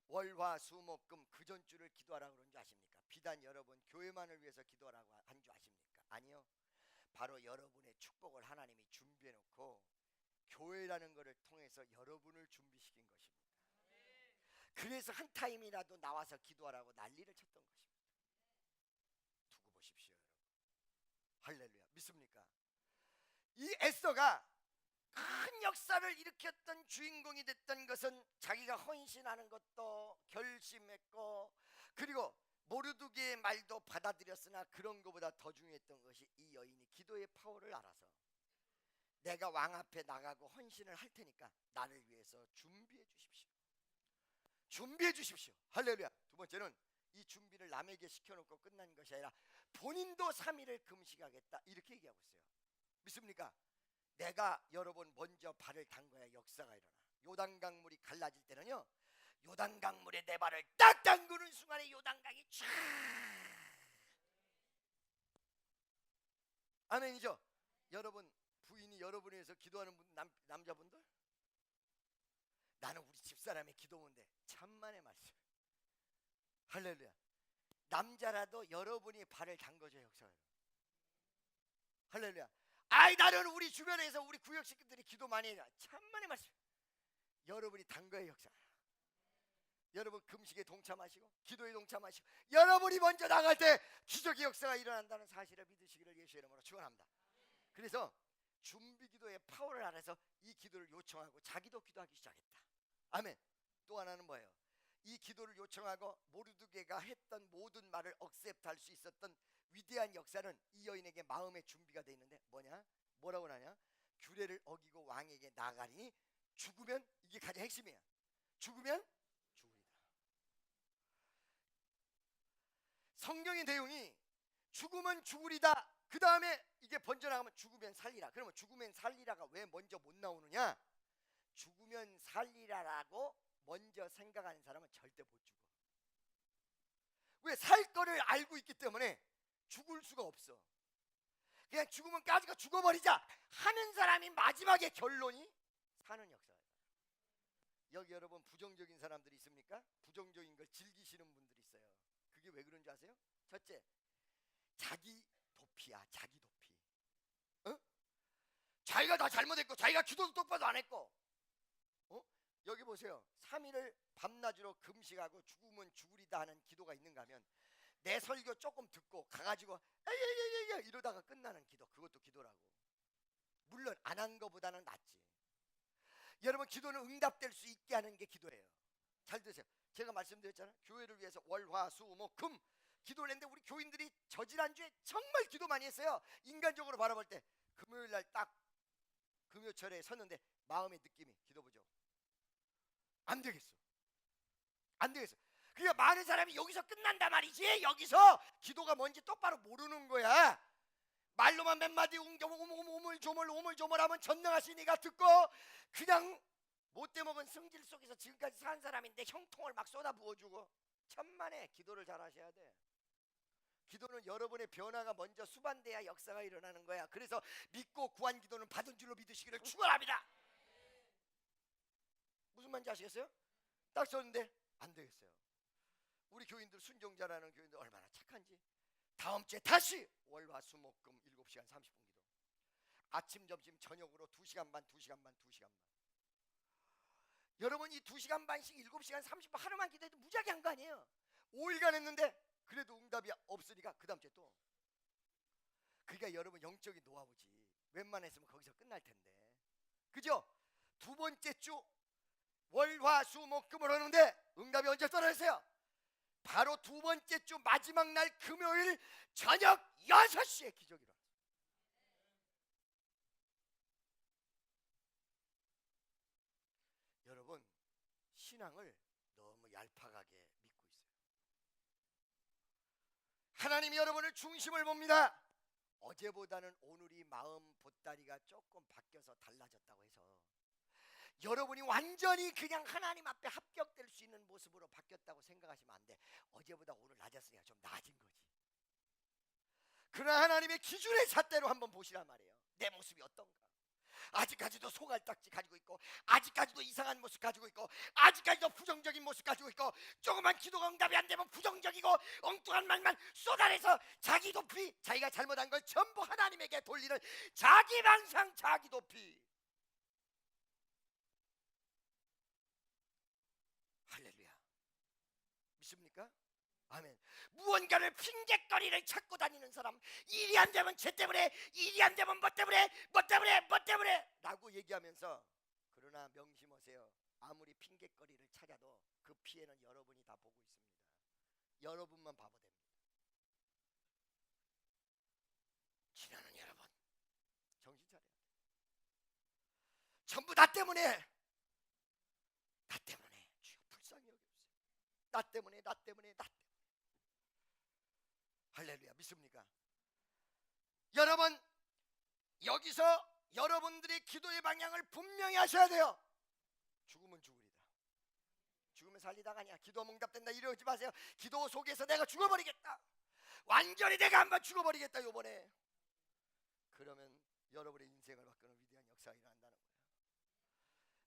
S1: 월화수목금 그 전주를 기도하라고 그런 줄 아십니까? 비단 여러분 교회만을 위해서 기도하라고 한 줄 아십니까? 아니요. 바로 여러분의 축복을 하나님이 준비해 놓고 교회라는 것을 통해서 여러분을 준비시킨 것입니다. 그래서 한 타임이라도 나와서 기도하라고 난리를 쳤던 것입니다. 두고 보십시오, 여러분. 할렐루야. 믿습니까? 이 에스더가 큰 역사를 일으켰던 주인공이 됐던 것은 자기가 헌신하는 것도 결심했고, 그리고 모르드게의 말도 받아들였으나 그런 것보다 더 중요했던 것이 이 여인이 기도의 파워를 알아서 내가 왕 앞에 나가고 헌신을 할 테니까 나를 위해서 준비해 주십시오. 준비해 주십시오. 할렐루야. 두 번째는 이 준비를 남에게 시켜놓고 끝난 것이 아니라 본인도 3일을 금식하겠다 이렇게 얘기하고 있어요. 믿습니까? 내가 여러 번 먼저 발을 담궈야 역사가 일어나. 요단강물이 갈라질 때는요, 요단강물에 내 발을 딱 담그는 순간에 요단강이 쫙, 아멘이죠. 여러분 부인이 여러분을 위해서 기도하는 남자분들, 나는 우리 집사람의 기도문데 천만의 말씀. 할렐루야. 남자라도 여러분이 발을 담궈줘야 역사가 일어나. 할렐루야. 아이 나는 우리 주변에서 우리 구역식구들이 기도 많이 해요. 천만의 말씀. 여러분이 담궈야 역사가 일어나. 여러분 금식에 동참하시고 기도에 동참하시고 여러분이 먼저 나갈 때 기적의 역사가 일어난다는 사실을 믿으시기를 예수의 이름으로 축원합니다. 그래서 준비기도의 파워를 알아서 이 기도를 요청하고 자기도 기도하기 시작했다. 아멘. 또 하나는 뭐예요? 이 기도를 요청하고 모르드게가 했던 모든 말을 억셉트할 수 있었던 위대한 역사는 이 여인에게 마음의 준비가 돼 있는데 뭐냐? 뭐라고 하냐? 규례를 어기고 왕에게 나가니 죽으면, 이게 가장 핵심이야. 죽으면 죽으리다. 성경의 내용이 죽으면 죽으리다. 그 다음에 이게 번져나가면 죽으면 살리라. 그러면 죽으면 살리라가 왜 먼저 못 나오느냐? 죽으면 살리라라고 먼저 생각하는 사람은 절대 못 죽어. 왜? 살 거를 알고 있기 때문에 죽을 수가 없어. 그냥 죽으면 까지가 죽어버리자 하는 사람이 마지막에 결론이 사는 역사예요. 여기 여러분 부정적인 사람들이 있습니까? 부정적인 걸 즐기시는 분들이 있어요. 그게 왜 그런지 아세요? 첫째, 자기 도피야. 자기 도피. 어? 자기가 다 잘못했고 자기가 기도도 똑바로 안 했고, 여기 보세요. 3일을 밤낮으로 금식하고 죽으면 죽으리다 하는 기도가 있는가 하면 내 설교 조금 듣고 가가지고 에이에이에이 이러다가 끝나는 기도, 그것도 기도라고. 물론 안 한 것보다는 낫지. 여러분 기도는 응답될 수 있게 하는 게 기도예요. 잘 들으세요. 제가 말씀드렸잖아요. 교회를 위해서 월, 화, 수, 목, 금 기도를 했는데 우리 교인들이 저지난주에 정말 기도 많이 했어요. 인간적으로 바라볼 때 금요일날 딱 금요철에 섰는데 마음의 느낌이 기도 부족. 안 되겠어. 안 되겠어. 그러니까 많은 사람이 여기서 끝난다 말이지, 여기서 기도가 뭔지 똑바로 모르는 거야. 말로만 몇 마디 오물조물하면 전능하신 이가 듣고 그냥 못돼 먹은 성질 속에서 지금까지 산 사람인데 형통을 막 쏟아 부어주고. 천만에 기도를 잘 하셔야 돼. 기도는 여러분의 변화가 먼저 수반돼야 역사가 일어나는 거야. 그래서 믿고 구한 기도는 받은 줄로 믿으시기를 축원합니다. 무슨 말인지 아시겠어요? 딱 썼는데 안 되겠어요. 우리 교인들, 순종자라는 교인들 얼마나 착한지. 다음 주에 다시 월화수목금 7시간 30분 기도. 아침 점심 저녁으로 2시간 반. 여러분 이 2시간 반씩 7시간 30분 하루만 기도해도 무지하게 한 거 아니에요? 5일간 했는데 그래도 응답이 없으니까 그 다음 주에 또. 그러니까 여러분 영적인 노하우지. 웬만했으면 거기서 끝날 텐데, 그죠? 두 번째 주 월화수목금을 하는데 응답이 언제 떨어졌어요? 바로 두 번째 주 마지막 날 금요일 저녁 6시에 기적이 일어났어요. 여러분 신앙을 너무 얄팍하게 믿고 있어요. 하나님이 여러분을 중심을 봅니다. 어제보다는 오늘이 마음 보따리가 조금 바뀌어서 달라졌다고 해서 여러분이 완전히 그냥 하나님 앞에 합격될 수 있는 모습으로 바뀌었다고 생각하시면 안 돼. 어제보다 오늘 낮았으니까 좀 나아진 거지. 그러나 하나님의 기준의 잣대로 한번 보시란 말이에요. 내 모습이 어떤가? 아직까지도 소갈딱지 가지고 있고, 아직까지도 이상한 모습 가지고 있고, 아직까지도 부정적인 모습 가지고 있고, 조그만 기도가 응답이 안 되면 부정적이고 엉뚱한 말만 쏟아내서 자기 도피, 자기가 잘못한 걸 전부 하나님에게 돌리는 자기 망상, 자기 도피. 할렐루야. 믿습니까? 아멘. 무언가를 핑계거리를 찾고 다니는 사람, 일이 안 되면 쟤 때문에, 일이 안 되면 뭐 때문에 라고 얘기하면서, 그러나 명심하세요. 아무리 핑계거리를 찾아도 그 피해는 여러분이 다 보고 있습니다. 여러분만 바보 됩니다. 지나는 여러분 정신 차려야 돼. 전부 나 때문에 주여 불쌍히 여겨주세요. 나 때문에 할렐루야. 믿습니까? 여러분 여기서 여러분들이 기도의 방향을 분명히 하셔야 돼요. 죽으면 죽으리다. 죽으면 살리다가 아니야. 기도 응답된다 이러지 마세요. 기도 속에서 내가 죽어버리겠다. 완전히 내가 한번 죽어버리겠다 요번에. 그러면 여러분의 인생을 바꾸는 위대한 역사가 일어난다는 거예요.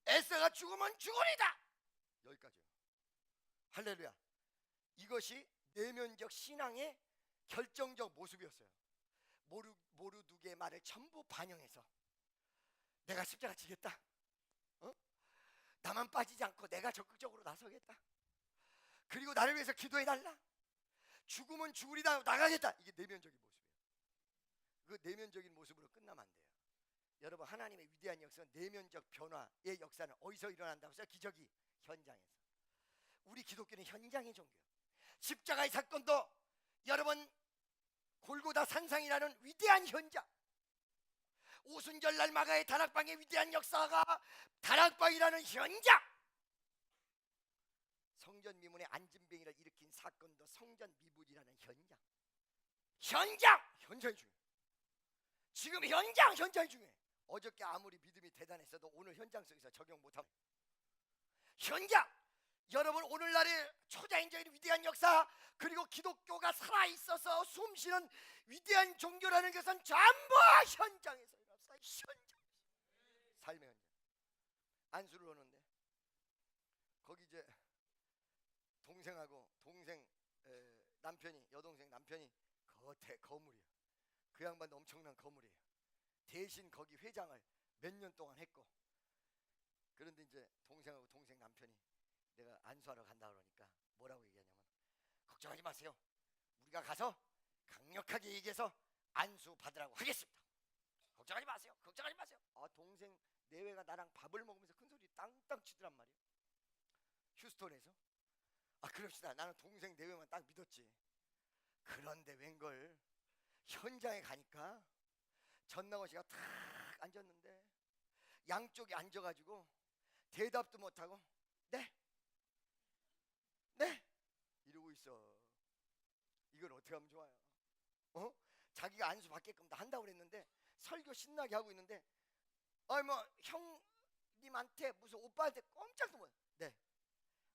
S1: 에스더가 죽으면 죽으리다. 여기까지요. 할렐루야. 이것이 내면적 신앙의 결정적 모습이었어요. 모르두개의 말을 전부 반영해서 내가 십자가 지겠다. 나만 빠지지 않고 내가 적극적으로 나서겠다. 그리고 나를 위해서 기도해달라. 죽으면 죽으리다 나가겠다. 이게 내면적인 모습이에요. 그 내면적인 모습으로 끝나면 안 돼요. 여러분 하나님의 위대한 역사는 내면적 변화의 역사는 어디서 일어난다고 해서 기적이 현장에서. 우리 기독교는 현장의 종교예요. 십자가의 사건도 여러분 골고다 산상이라는 위대한 현장, 오순절날 마가의 다락방의 위대한 역사가 다락방이라는 현장, 성전 미문의 안진뱅이를 일으킨 사건도 성전 미문이라는 현장이 중요해요. 지금 현장이 중요해요. 어저께 아무리 믿음이 대단했어도 오늘 현장 속에서 적용 못하고 현장. 여러분 오늘날의 초자연적인 위대한 역사 그리고 기독교가 살아있어서 숨쉬는 위대한 종교라는 것은 전부 현장에서 일어났어요. 삶의 현장. 안수를 오는데 거기 이제 동생하고 여동생 남편이 겉에 거물이에요. 그 양반도 엄청난 거물이에요. 대신 거기 회장을 몇 년 동안 했고, 그런데 이제 동생하고 동생 남편이 내가 안수하러 간다 그러니까 뭐라고 얘기하냐면, 걱정하지 마세요. 우리가 가서 강력하게 얘기해서 안수 받으라고 하겠습니다. 걱정하지 마세요. 아, 동생 내외가 나랑 밥을 먹으면서 큰 소리 땅땅 치더란 말이에요. 휴스턴에서. 아, 그럽시다. 나는 동생 내외만 딱 믿었지. 그런데 웬걸 현장에 가니까 전나원 씨가 탁 앉았는데 양쪽에 앉아가지고 대답도 못하고 네 이러고 있어. 이걸 어떻게 하면 좋아요? 자기가 안수 받게끔 다 한다고 그랬는데 설교 신나게 하고 있는데 뭐 형님한테 무슨 오빠한테 꼼짝도 못. 네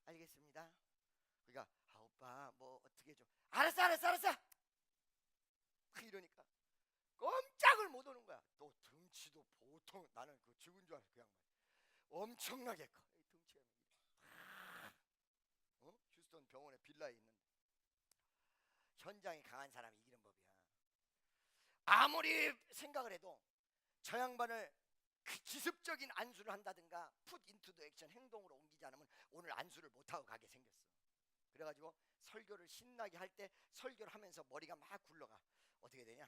S1: 알겠습니다. 그러니까 오빠 뭐 어떻게 좀 알았어 이러니까 꼼짝을 못 오는 거야. 또 등치도 보통, 나는 그 죽은 줄 알았어. 그 양반 엄청나게 커. 등치가 휴스턴 병원에 빌라에 있는데. 현장에 강한 사람이 이기는 법이야. 아무리 생각을 해도 저 양반을 그 기습적인 안수를 한다든가 put into the action 행동으로 옮기지 않으면 오늘 안수를 못하고 가게 생겼어. 그래가지고 설교를 신나게 할 때 설교를 하면서 머리가 막 굴러가. 어떻게 되냐?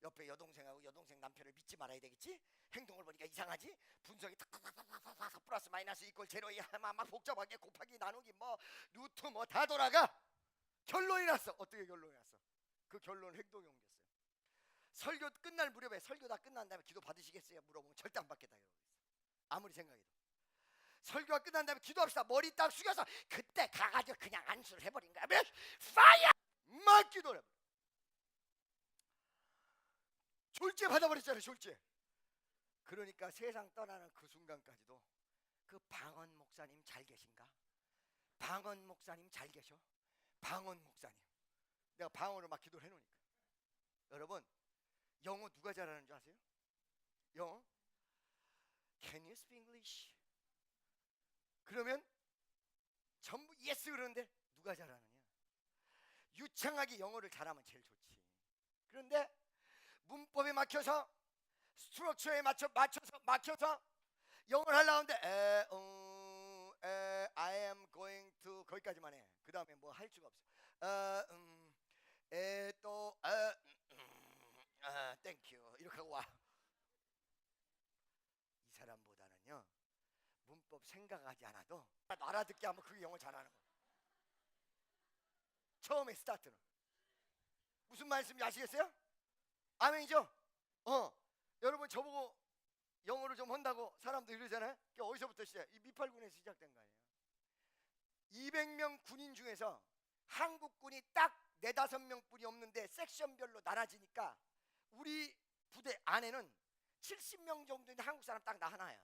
S1: 옆에 여동생하고 여동생 남편을 믿지 말아야 되겠지? 행동을 보니까 이상하지? 분석이 탁탁탁탁탁 플러스 마이너스 이꼴 제로이 막 복잡하게 곱하기 나누기 뭐 루트 뭐 다 돌아가. 결론이 났어. 어떻게 결론이 났어? 그 결론을 행동에 옮겼어요. 설교 끝날 무렵에 설교 다 끝난 다음에 기도 받으시겠어요? 물어보면 절대 안 받겠다 이러고 있어. 아무리 생각해도. 설교가 끝난 다음에 기도합시다. 머리 딱 숙여서 그때 가가지고 그냥 안수를 해버린 거야. 파이어! 막 기도를 해버려. 졸제 받아버렸잖아요. 졸제. 그러니까 세상 떠나는 그 순간까지도 그 방언 목사님 잘 계신가? 방언 목사님 잘 계셔? 방언 목사님. 내가 방언으로 막 기도를 해놓으니까. 여러분 영어 누가 잘하는 줄 아세요? 영어? Can you speak English? 그러면 전부 예스 그러는데 누가 잘하느냐? 유창하게 영어를 잘하면 제일 좋지. 그런데 문법에 막혀서 스트럭처에 막혀서 영어를 하려는데 I am going to 거기까지만 해. 그 다음에 뭐 할 수가 없어. thank you 이렇게 하고 와. 이 사람보다는요 문법 생각하지 않아도 알아듣게 하면 그게 영어 잘하는 거야. 처음에 스타트는. 무슨 말씀인지 아시겠어요? 아멘이죠? 여러분 저보고 영어를 좀 한다고 사람들 이러잖아요. 그게 어디서부터 시작? 이 미팔군에서 시작된 거 아니에요. 200명 군인 중에서 한국군이 딱 4-5명뿐이 없는데 섹션별로 나눠지니까 우리 부대 안에는 70명 정도인데 한국 사람 딱 나 하나예요.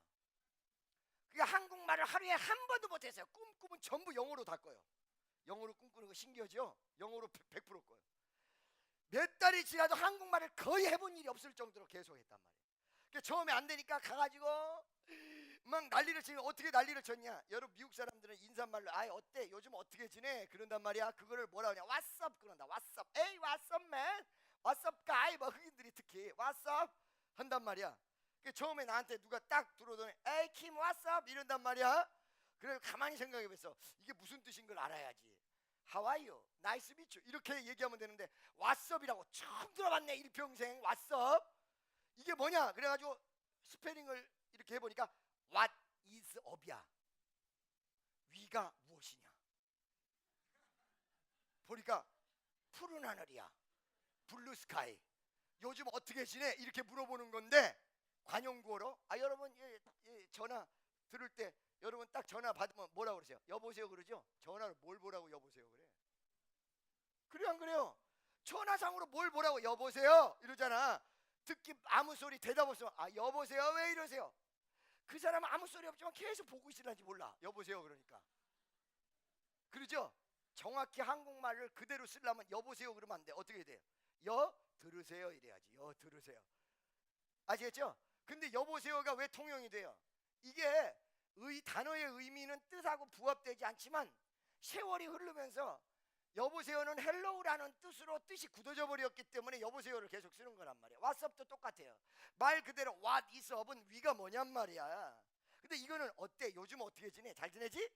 S1: 그러니까 한국말을 하루에 한 번도 못했어요. 꿈꾸면 전부 영어로 다 꺼요. 영어로 꿈꾸는 거 신기하죠? 영어로 100% 꺼요. 몇 달이 지나도 한국말을 거의 해본 일이 없을 정도로 계속 했단 말이에요. 그러니까 처음에 안 되니까 가가지고 막 난리를 치면 어떻게 난리를 쳤냐? 여러분 미국 사람들은 인사말로 아이 어때? 요즘 어떻게 지내? 그런단 말이야. 그거를 뭐라 그러냐? What's up? 그런다. What's up? Hey, what's up, man? What's up, guy? 뭐 흑인들이 특히 What's up? 한단 말이야. 그러니까 처음에 나한테 누가 딱 들어오더니 Hey, Kim, what's up? 이런단 말이야. 그래 가만히 생각해보면서 이게 무슨 뜻인 걸 알아야지. How are you? Nice to meet you. 이렇게 얘기하면 되는데 What's up이라고 처음 들어봤네 일평생. What's up? 이게 뭐냐? 그래가지고 스페링을 이렇게 해보니까 What is up이야. 위가 무엇이냐? 보니까 푸른 하늘이야. 블루 스카이. 요즘 어떻게 지내? 이렇게 물어보는 건데 관용구어로 여러분 전화 들을 때 여러분 딱 전화 받으면 뭐라고 그러세요? 여보세요 그러죠? 전화를 뭘 보라고 여보세요 그래? 그래요 안 그래요? 전화상으로 뭘 보라고 여보세요 이러잖아. 듣기 아무 소리 대답 없으면 여보세요 왜 이러세요? 그 사람은 아무 소리 없지만 계속 보고 있으란지 몰라. 여보세요 그러니까. 그러죠? 정확히 한국말을 그대로 쓰려면 여보세요 그러면 안 돼. 어떻게 돼요? 여 들으세요 이래야지. 여 들으세요. 아시겠죠? 근데 여보세요가 왜 통용이 돼요? 이게 단어의 의미는 뜻하고 부합되지 않지만 세월이 흐르면서 여보세요는 헬로우라는 뜻으로 뜻이 굳어져 버렸기 때문에 여보세요를 계속 쓰는 거란 말이야. 왓츠업도 똑같아요. 말 그대로 what is up은 위가 뭐냔 말이야. 근데 이거는 어때? 요즘 어떻게 지내? 잘 지내지?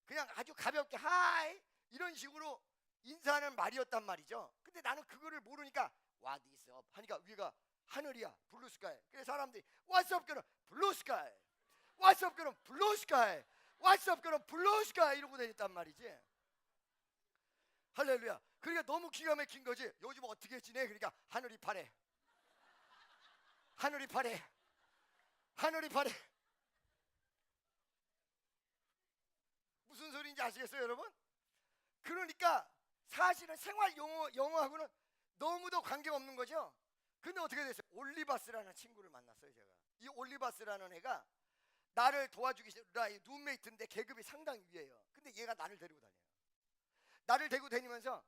S1: 그냥 아주 가볍게 하이 이런 식으로 인사하는 말이었단 말이죠. 근데 나는 그거를 모르니까 what is up 하니까 위가 하늘이야. 블루 스카이. 그래서 사람들이 what's up 그럼 블루 스카이. what's up 그럼 블루 스카이. what's up 그럼 블루 스카이 이러고 다녔단 말이지. 할렐루야. 그러니까 너무 기가 막힌 거지. 요즘 어떻게 지내? 그러니까 하늘이 파래. 하늘이 파래. 하늘이 파래. 무슨 소리인지 아시겠어요 여러분? 그러니까 사실은 생활 영어하고는 너무도 관계가 없는 거죠. 근데 어떻게 됐어요? 올리바스라는 친구를 만났어요 제가. 이 올리바스라는 애가 나를 도와주기 싫어. 룸메이트인데 계급이 상당히 위에요. 근데 얘가 나를 데리고 다녀요. 나를 데리고 다니면서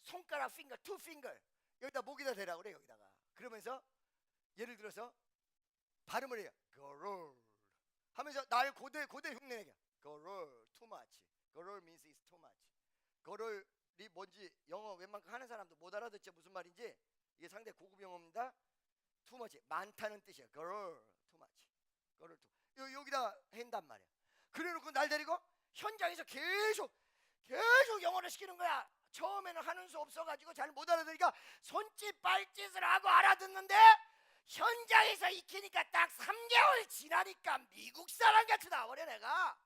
S1: 손가락 핑거, 투 핑거 여기다 목에다 대라고 그래 여기다가. 그러면서 예를 들어서 발음을 해요. girl 하면서 날 고대 흉내내게. girl too much. girl means is too much. girl이 뭔지 영어 웬만큼 하는 사람도 못 알아듣죠. 무슨 말인지. 이게 상당히 고급 영어입니다. too much 많다는 뜻이에요. girl too much. girl too. 여기다 한단 말이야. 그래놓고 날 데리고 현장에서 계속 영어를 시키는 거야. 처음에는 하는 수 없어가지고 잘 못 알아들으니까 손짓 발짓을 하고 알아듣는데 현장에서 익히니까 딱 3개월 지나니까 미국 사람 같이 나와버려 내가.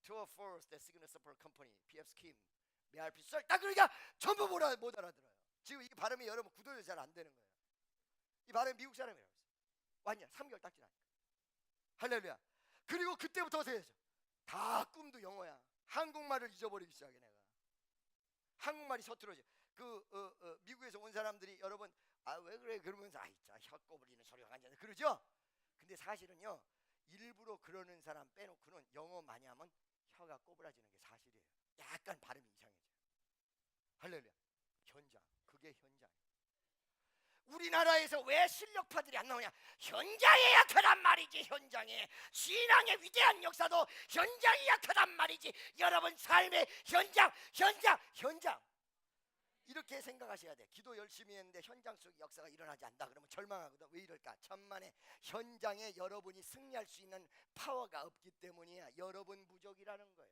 S1: Tour Force, the Signal Support Company, PF Scheme, MRP 썰. 딱 그러니까 전부 못 알아들어요. 지금 이 발음이 여러분 굳어져 잘 안 되는 거예요. 이 발음이 미국 사람이라고 했어요. 완전 3개월 딱 지나니까. 할렐루야. 그리고 그때부터 어떻게 됐죠? 다 꿈도 영어야. 한국말을 잊어버리기 시작해 내가. 한국말이 서툴어져. 미국에서 온 사람들이 여러분 왜 그래 그러면서 진짜 혀 꼬부리는 소리가 완전 그러죠. 근데 사실은요 일부러 그러는 사람 빼놓고는 영어 많이 하면 혀가 꼬부라지는 게 사실이에요. 약간 발음이 이상해져요. 할렐루야. 현장. 그게 현장. 우리나라에서 왜 실력파들이 안 나오냐? 현장에 약하단 말이지. 현장에. 신앙의 위대한 역사도 현장이 약하단 말이지. 여러분 삶의 현장. 이렇게 생각하셔야 돼. 기도 열심히 했는데 현장 속 역사가 일어나지 않는다 그러면 절망하거든. 왜 이럴까? 천만에 현장에 여러분이 승리할 수 있는 파워가 없기 때문이야. 여러분 부족이라는 거예요.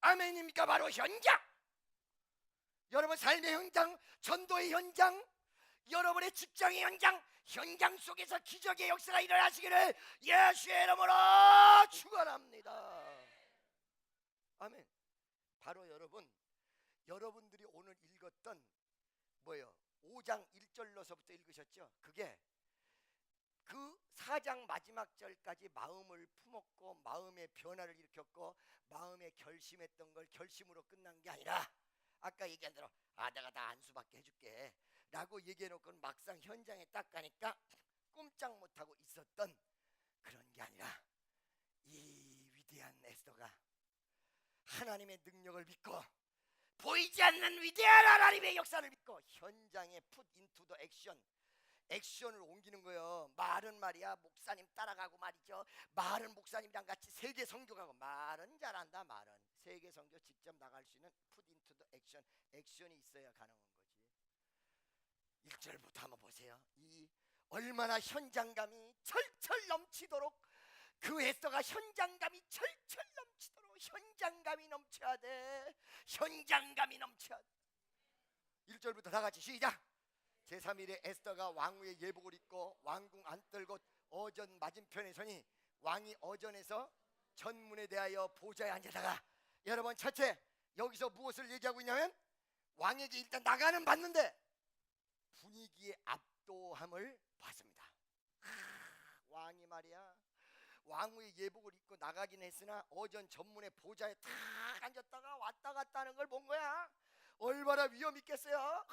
S1: 아멘입니까? 바로 현장. 여러분 삶의 현장, 전도의 현장, 여러분의 직장의 현장 속에서 기적의 역사가 일어나시기를 예수의 이름으로 축원합니다. 아멘. 바로 여러분들이 오늘 읽었던 뭐예요? 5장 1절로서부터 읽으셨죠? 그게 그 4장 마지막 절까지 마음을 품었고 마음의 변화를 일으켰고 마음에 결심했던 걸 결심으로 끝난 게 아니라 아까 얘기한 대로 내가 다 안수받게 해줄게 라고 얘기해놓고 막상 현장에 딱 가니까 꼼짝 못하고 있었던 그런 게 아니라 이 위대한 에스더가 하나님의 능력을 믿고 보이지 않는 위대한 하나님의 역사를 믿고 현장에 put into the 액션을 옮기는 거예요. 말은 말이야 목사님 따라가고 말이죠. 말은 목사님이랑 같이 세계 선교 가고 말은 잘한다. 말은 세계 선교 직접 나갈 수 있는 put into the 액션이 있어야 가능한 거지. 1절부터 한번 보세요. 이 얼마나 현장감이 철철 넘치도록 그 에스더가 현장감이 철철 넘치도록 현장감이 넘쳐야 돼. 현장감이 넘쳐야 돼. 1절부터 다 같이 시작. 제3일에 에스더가 왕후의 예복을 입고 왕궁 안뜰곳 어전 맞은편에 서니 왕이 어전에서 전문에 대하여 보좌에 앉아다가 여러분 첫째 여기서 무엇을 얘기하고 있냐면 왕에게 일단 나가는 봤는데 분위기의 압도함을 봤습니다. 왕이 말이야 왕후의 예복을 입고 나가긴 했으나 어전 전문의 보좌에 탁 앉았다가 왔다 갔다 하는 걸 본 거야. 얼마나 위험 있겠어요.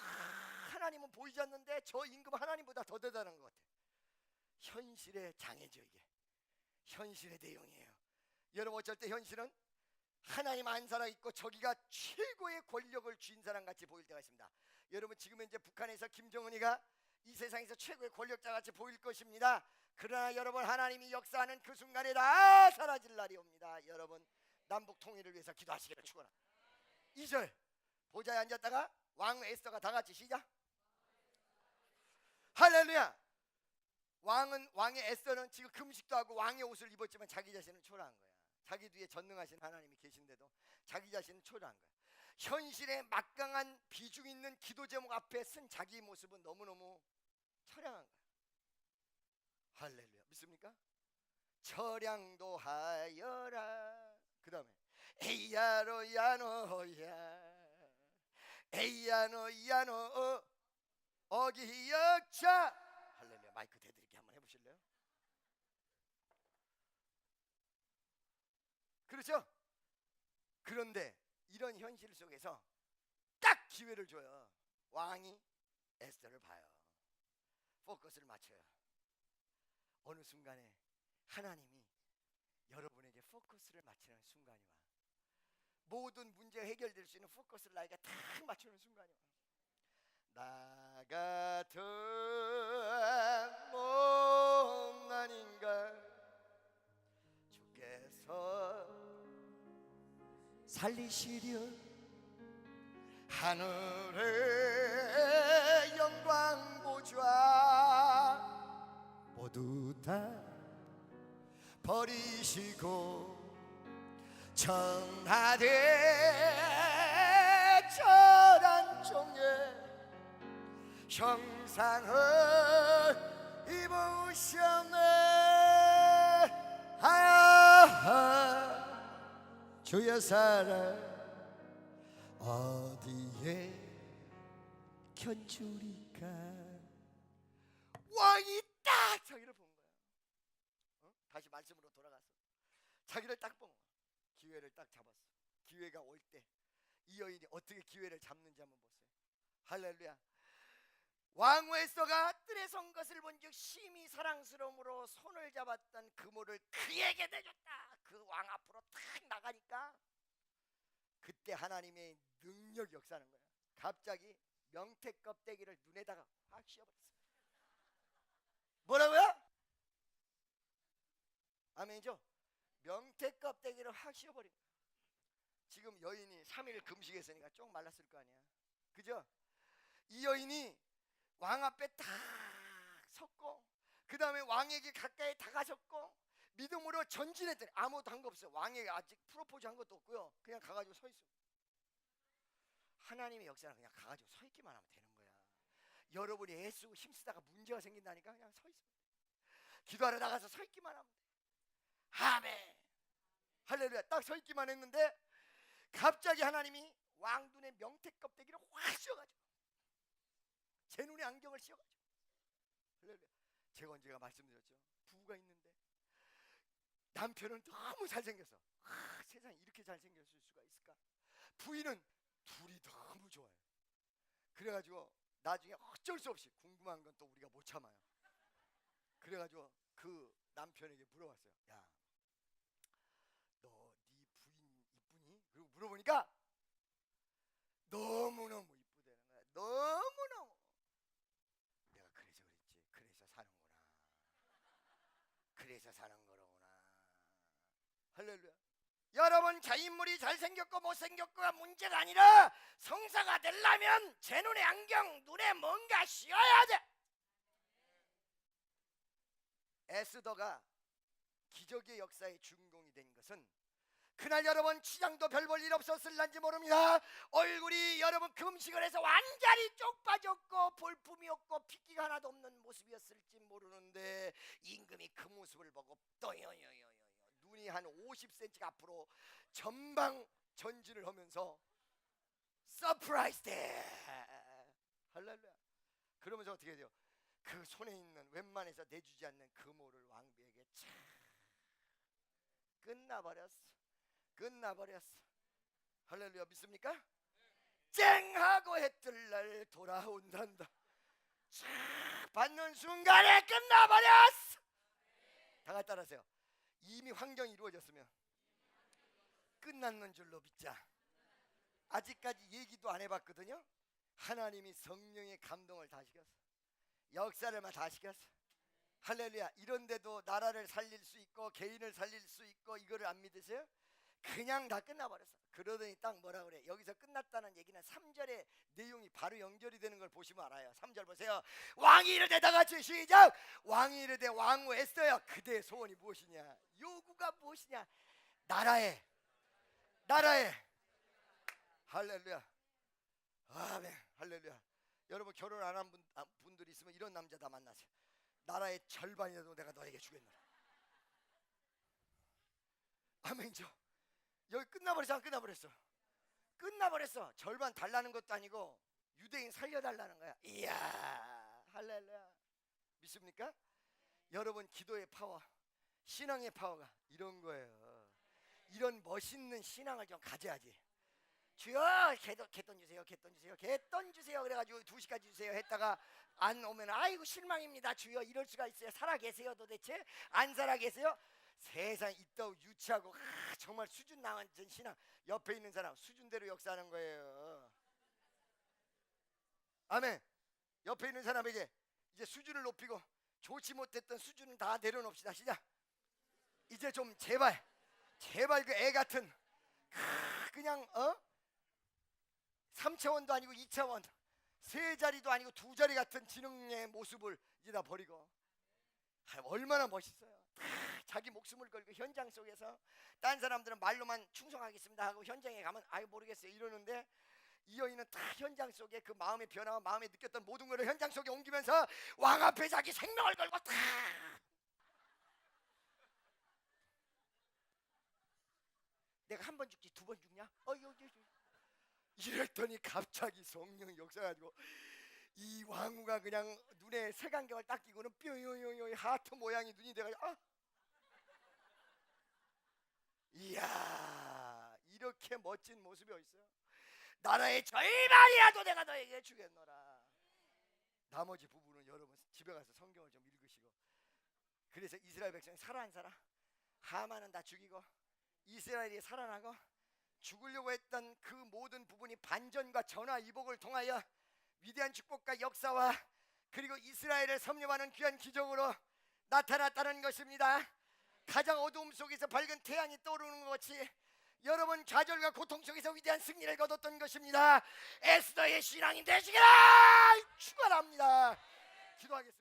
S1: 하나님은 보이지 않는데 저 임금 하나님보다 더 대단한 것 같아. 현실의 장애죠. 이게 현실의 내용이에요. 여러분 어쩔 때 현실은 하나님 안 살아있고 저기가 최고의 권력을 쥔 사람 같이 보일 때가 있습니다. 여러분 지금 현재 북한에서 김정은이가 이 세상에서 최고의 권력자 같이 보일 것입니다. 그러나 여러분 하나님이 역사하는 그 순간에 다 사라질 날이 옵니다. 여러분 남북 통일을 위해서 기도하시기를 축원합니다. 2절 보좌에 앉았다가 왕 에스더가 다 같이 시작. 할렐루야. 왕의 에스더는 지금 금식도 하고 왕의 옷을 입었지만 자기 자신은 초라한 거야. 자기 뒤에 전능하신 하나님이 계신데도 자기 자신은 초라한 거야. 현실에 막강한 비중 있는 기도 제목 앞에 쓴 자기 모습은 너무너무 처량한 거야. 할렐루야. 믿습니까? 처량도 하여라. 그 다음에 에이야노야노야 에이야노야노 어기역자. 할렐루야. 마이크 대드릴게 한번 해보실래요? 그렇죠? 그런데 이런 현실 속에서 딱 기회를 줘요. 왕이 에스더를 봐요. 포커스를 맞춰요. 어느 순간에 하나님이 여러분에게 포커스를 맞추는 순간이 와. 모든 문제가 해결될 수 있는 포커스를 나에게 딱 맞추는 순간이 와. 나 같은 못난인가 주께서 살리시려 하늘의 영광 보좌 모두 다 버리시고 천하대 저란 종의 형상을 입으셨네. 주의 사랑 어디에 견주리까. 왕이 딱 자기를 본 거야. 다시 말씀으로 돌아가서 자기를 딱 본 거야. 기회를 딱 잡았어. 기회가 올 때 이 여인이 어떻게 기회를 잡는지 한번 보세요. 할렐루야. 왕후 에스더가 뜰에 선 것을 본즉 심히 사랑스러움으로 손을 잡았던 그모를 그에게 내줬다. 그 왕 앞으로 탁 나가니까 그때 하나님의 능력이 역사하는 거야. 갑자기 명태 껍데기를 눈에다가 확 씌워버렸어. 뭐라고요? 아멘이죠? 명태 껍데기를 확 씌워버린 거야. 지금 여인이 3일 금식했으니까 좀 말랐을 거 아니야. 그죠? 이 여인이 왕 앞에 딱 섰고 그 다음에 왕에게 가까이 다가섰고 믿음으로 전진했더니 아무것도 한 거 없어요. 왕에게 아직 프로포즈 한 것도 없고요. 그냥 가가지고 서 있어. 하나님의 역사는 그냥 가가지고 서 있기만 하면 되는 거야. 여러분이 애쓰고 힘쓰다가 문제가 생긴다니까 그냥 서 있으면 돼. 기도하러 나가서 서 있기만 하면 돼. 아멘. 할렐루야. 딱 서 있기만 했는데 갑자기 하나님이 왕 눈에 명태 껍데기를 확 씌워가지고 제 눈에 안경을 씌워가지고, 제가 언제가 말씀드렸죠. 부부가 있는데 남편은 너무 잘생겨서 세상에 이렇게 잘생겼을 수가 있을까? 부인은 둘이 너무 좋아요. 그래가지고 나중에 어쩔 수 없이 궁금한 건 또 우리가 못 참아요. 그래가지고 그 남편에게 물어봤어요. 야, 너 네 부인 이쁘니? 그리고 물어보니까 너무너무 이쁘다는 거야. 너무너무. 내가 그래서 그랬지. 그래서 사는구나. 그래서 사는 거로구나. 할렐루야. 여러분, 저 인물이 잘생겼고 못생겼고가 문제가 아니라 성사가 되려면 제 눈에 안경, 눈에 뭔가 씌워야 돼. 에스더가 기적의 역사의 주인공이 된 것은 그날 여러분 치장도 별 볼 일 없었을란지 모릅니다. 얼굴이 여러분 금식을 해서 완전히 쪽 빠졌고 볼품이 없고 핏기가 하나도 없는 모습이었을지 모르는데 임금이 그 모습을 보고 떠여여여여 눈이 한 50cm 앞으로 전방 전진을 하면서 서프라이즈 돼. 할렐루야. 그러면서 어떻게 돼요? 그 손에 있는 웬만해서 내주지 않는 금호를 왕비에게 차 끝나버렸어. 할렐루야. 믿습니까? 쨍하고 해뜰날 돌아온단다. 쫙 받는 순간에 끝나버렸어. 다 같이 따라하세요. 이미 환경이 이루어졌으면 끝났는 줄로 믿자. 아직까지 얘기도 안 해봤거든요. 하나님이 성령의 감동을 다 시켰어. 역사를 다 시켰어. 할렐루야. 이런데도 나라를 살릴 수 있고 개인을 살릴 수 있고 이거를 안 믿으세요? 그냥 다 끝나버렸어. 그러더니 딱 뭐라 그래? 여기서 끝났다는 얘기는 3절의 내용이 바로 연결이 되는 걸 보시면 알아요. 3절 보세요. 왕이 이르되 다 같이 시작. 왕이 이르되 왕후 에스더여 그대의 소원이 무엇이냐? 요구가 무엇이냐? 나라에 할렐루야. 아멘. 할렐루야. 여러분 결혼 안 한 분들이 있으면 이런 남자 다 만나세요. 나라의 절반이라도 내가 너에게 주겠노라. 아멘이죠. 여기 끝나버렸어. 안 끝나버렸어? 끝나버렸어. 절반 달라는 것도 아니고 유대인 살려달라는 거야. 이야, 할렐루야. 믿습니까? 여러분 기도의 파워, 신앙의 파워가 이런 거예요. 이런 멋있는 신앙을 좀 가져야지. 주여 개돈 주세요. 개돈 주세요. 그래가지고 2시까지 주세요 했다가 안 오면 아이고 실망입니다. 주여 이럴 수가 있어요. 살아 계세요? 도대체 안 살아 계세요? 세상 있다고 유치하고 정말 수준 나간 신앙. 옆에 있는 사람 수준대로 역사하는 거예요. 아멘. 옆에 있는 사람에게 이제 수준을 높이고 좋지 못했던 수준은 다 내려놓읍시다. 시작. 이제 좀 제발 그 애 같은 그냥 3차원도 아니고 2차원 3자리도 아니고 2자리 같은 지능의 모습을 이제 다 버리고 얼마나 멋있어요. 자기 목숨을 걸고 현장 속에서 딴 사람들은 말로만 충성하겠습니다 하고 현장에 가면 아유 모르겠어요 이러는데 이 여인은 다 현장 속에 그 마음의 변화와 마음에 느꼈던 모든 것을 현장 속에 옮기면서 왕 앞에 자기 생명을 걸고 다 내가 한 번 죽지 2번 죽냐? 이랬더니 갑자기 성령이 역사가지고 이 왕후가 그냥 눈에 색안경을 딱 끼고는 뾰요요요 하트 모양이 눈이 돼가지고 이야 이렇게 멋진 모습이 어딨어요? 나라의 절반이라도 내가 너에게 주겠노라. 나머지 부분은 여러분 집에 가서 성경을 좀 읽으시고. 그래서 이스라엘 백성이 살아 안 살아? 하만은 다 죽이고 이스라엘이 살아나고 죽으려고 했던 그 모든 부분이 반전과 전화위복을 통하여 위대한 축복과 역사와 그리고 이스라엘을 섭렵하는 귀한 기적으로 나타났다는 것입니다. 가장 어두움 속에서 밝은 태양이 떠오르는 것 같이 여러분 좌절과 고통 속에서 위대한 승리를 거뒀던 것입니다. 에스더의 신앙이 되시기를 축원합니다. 기도하겠습니다.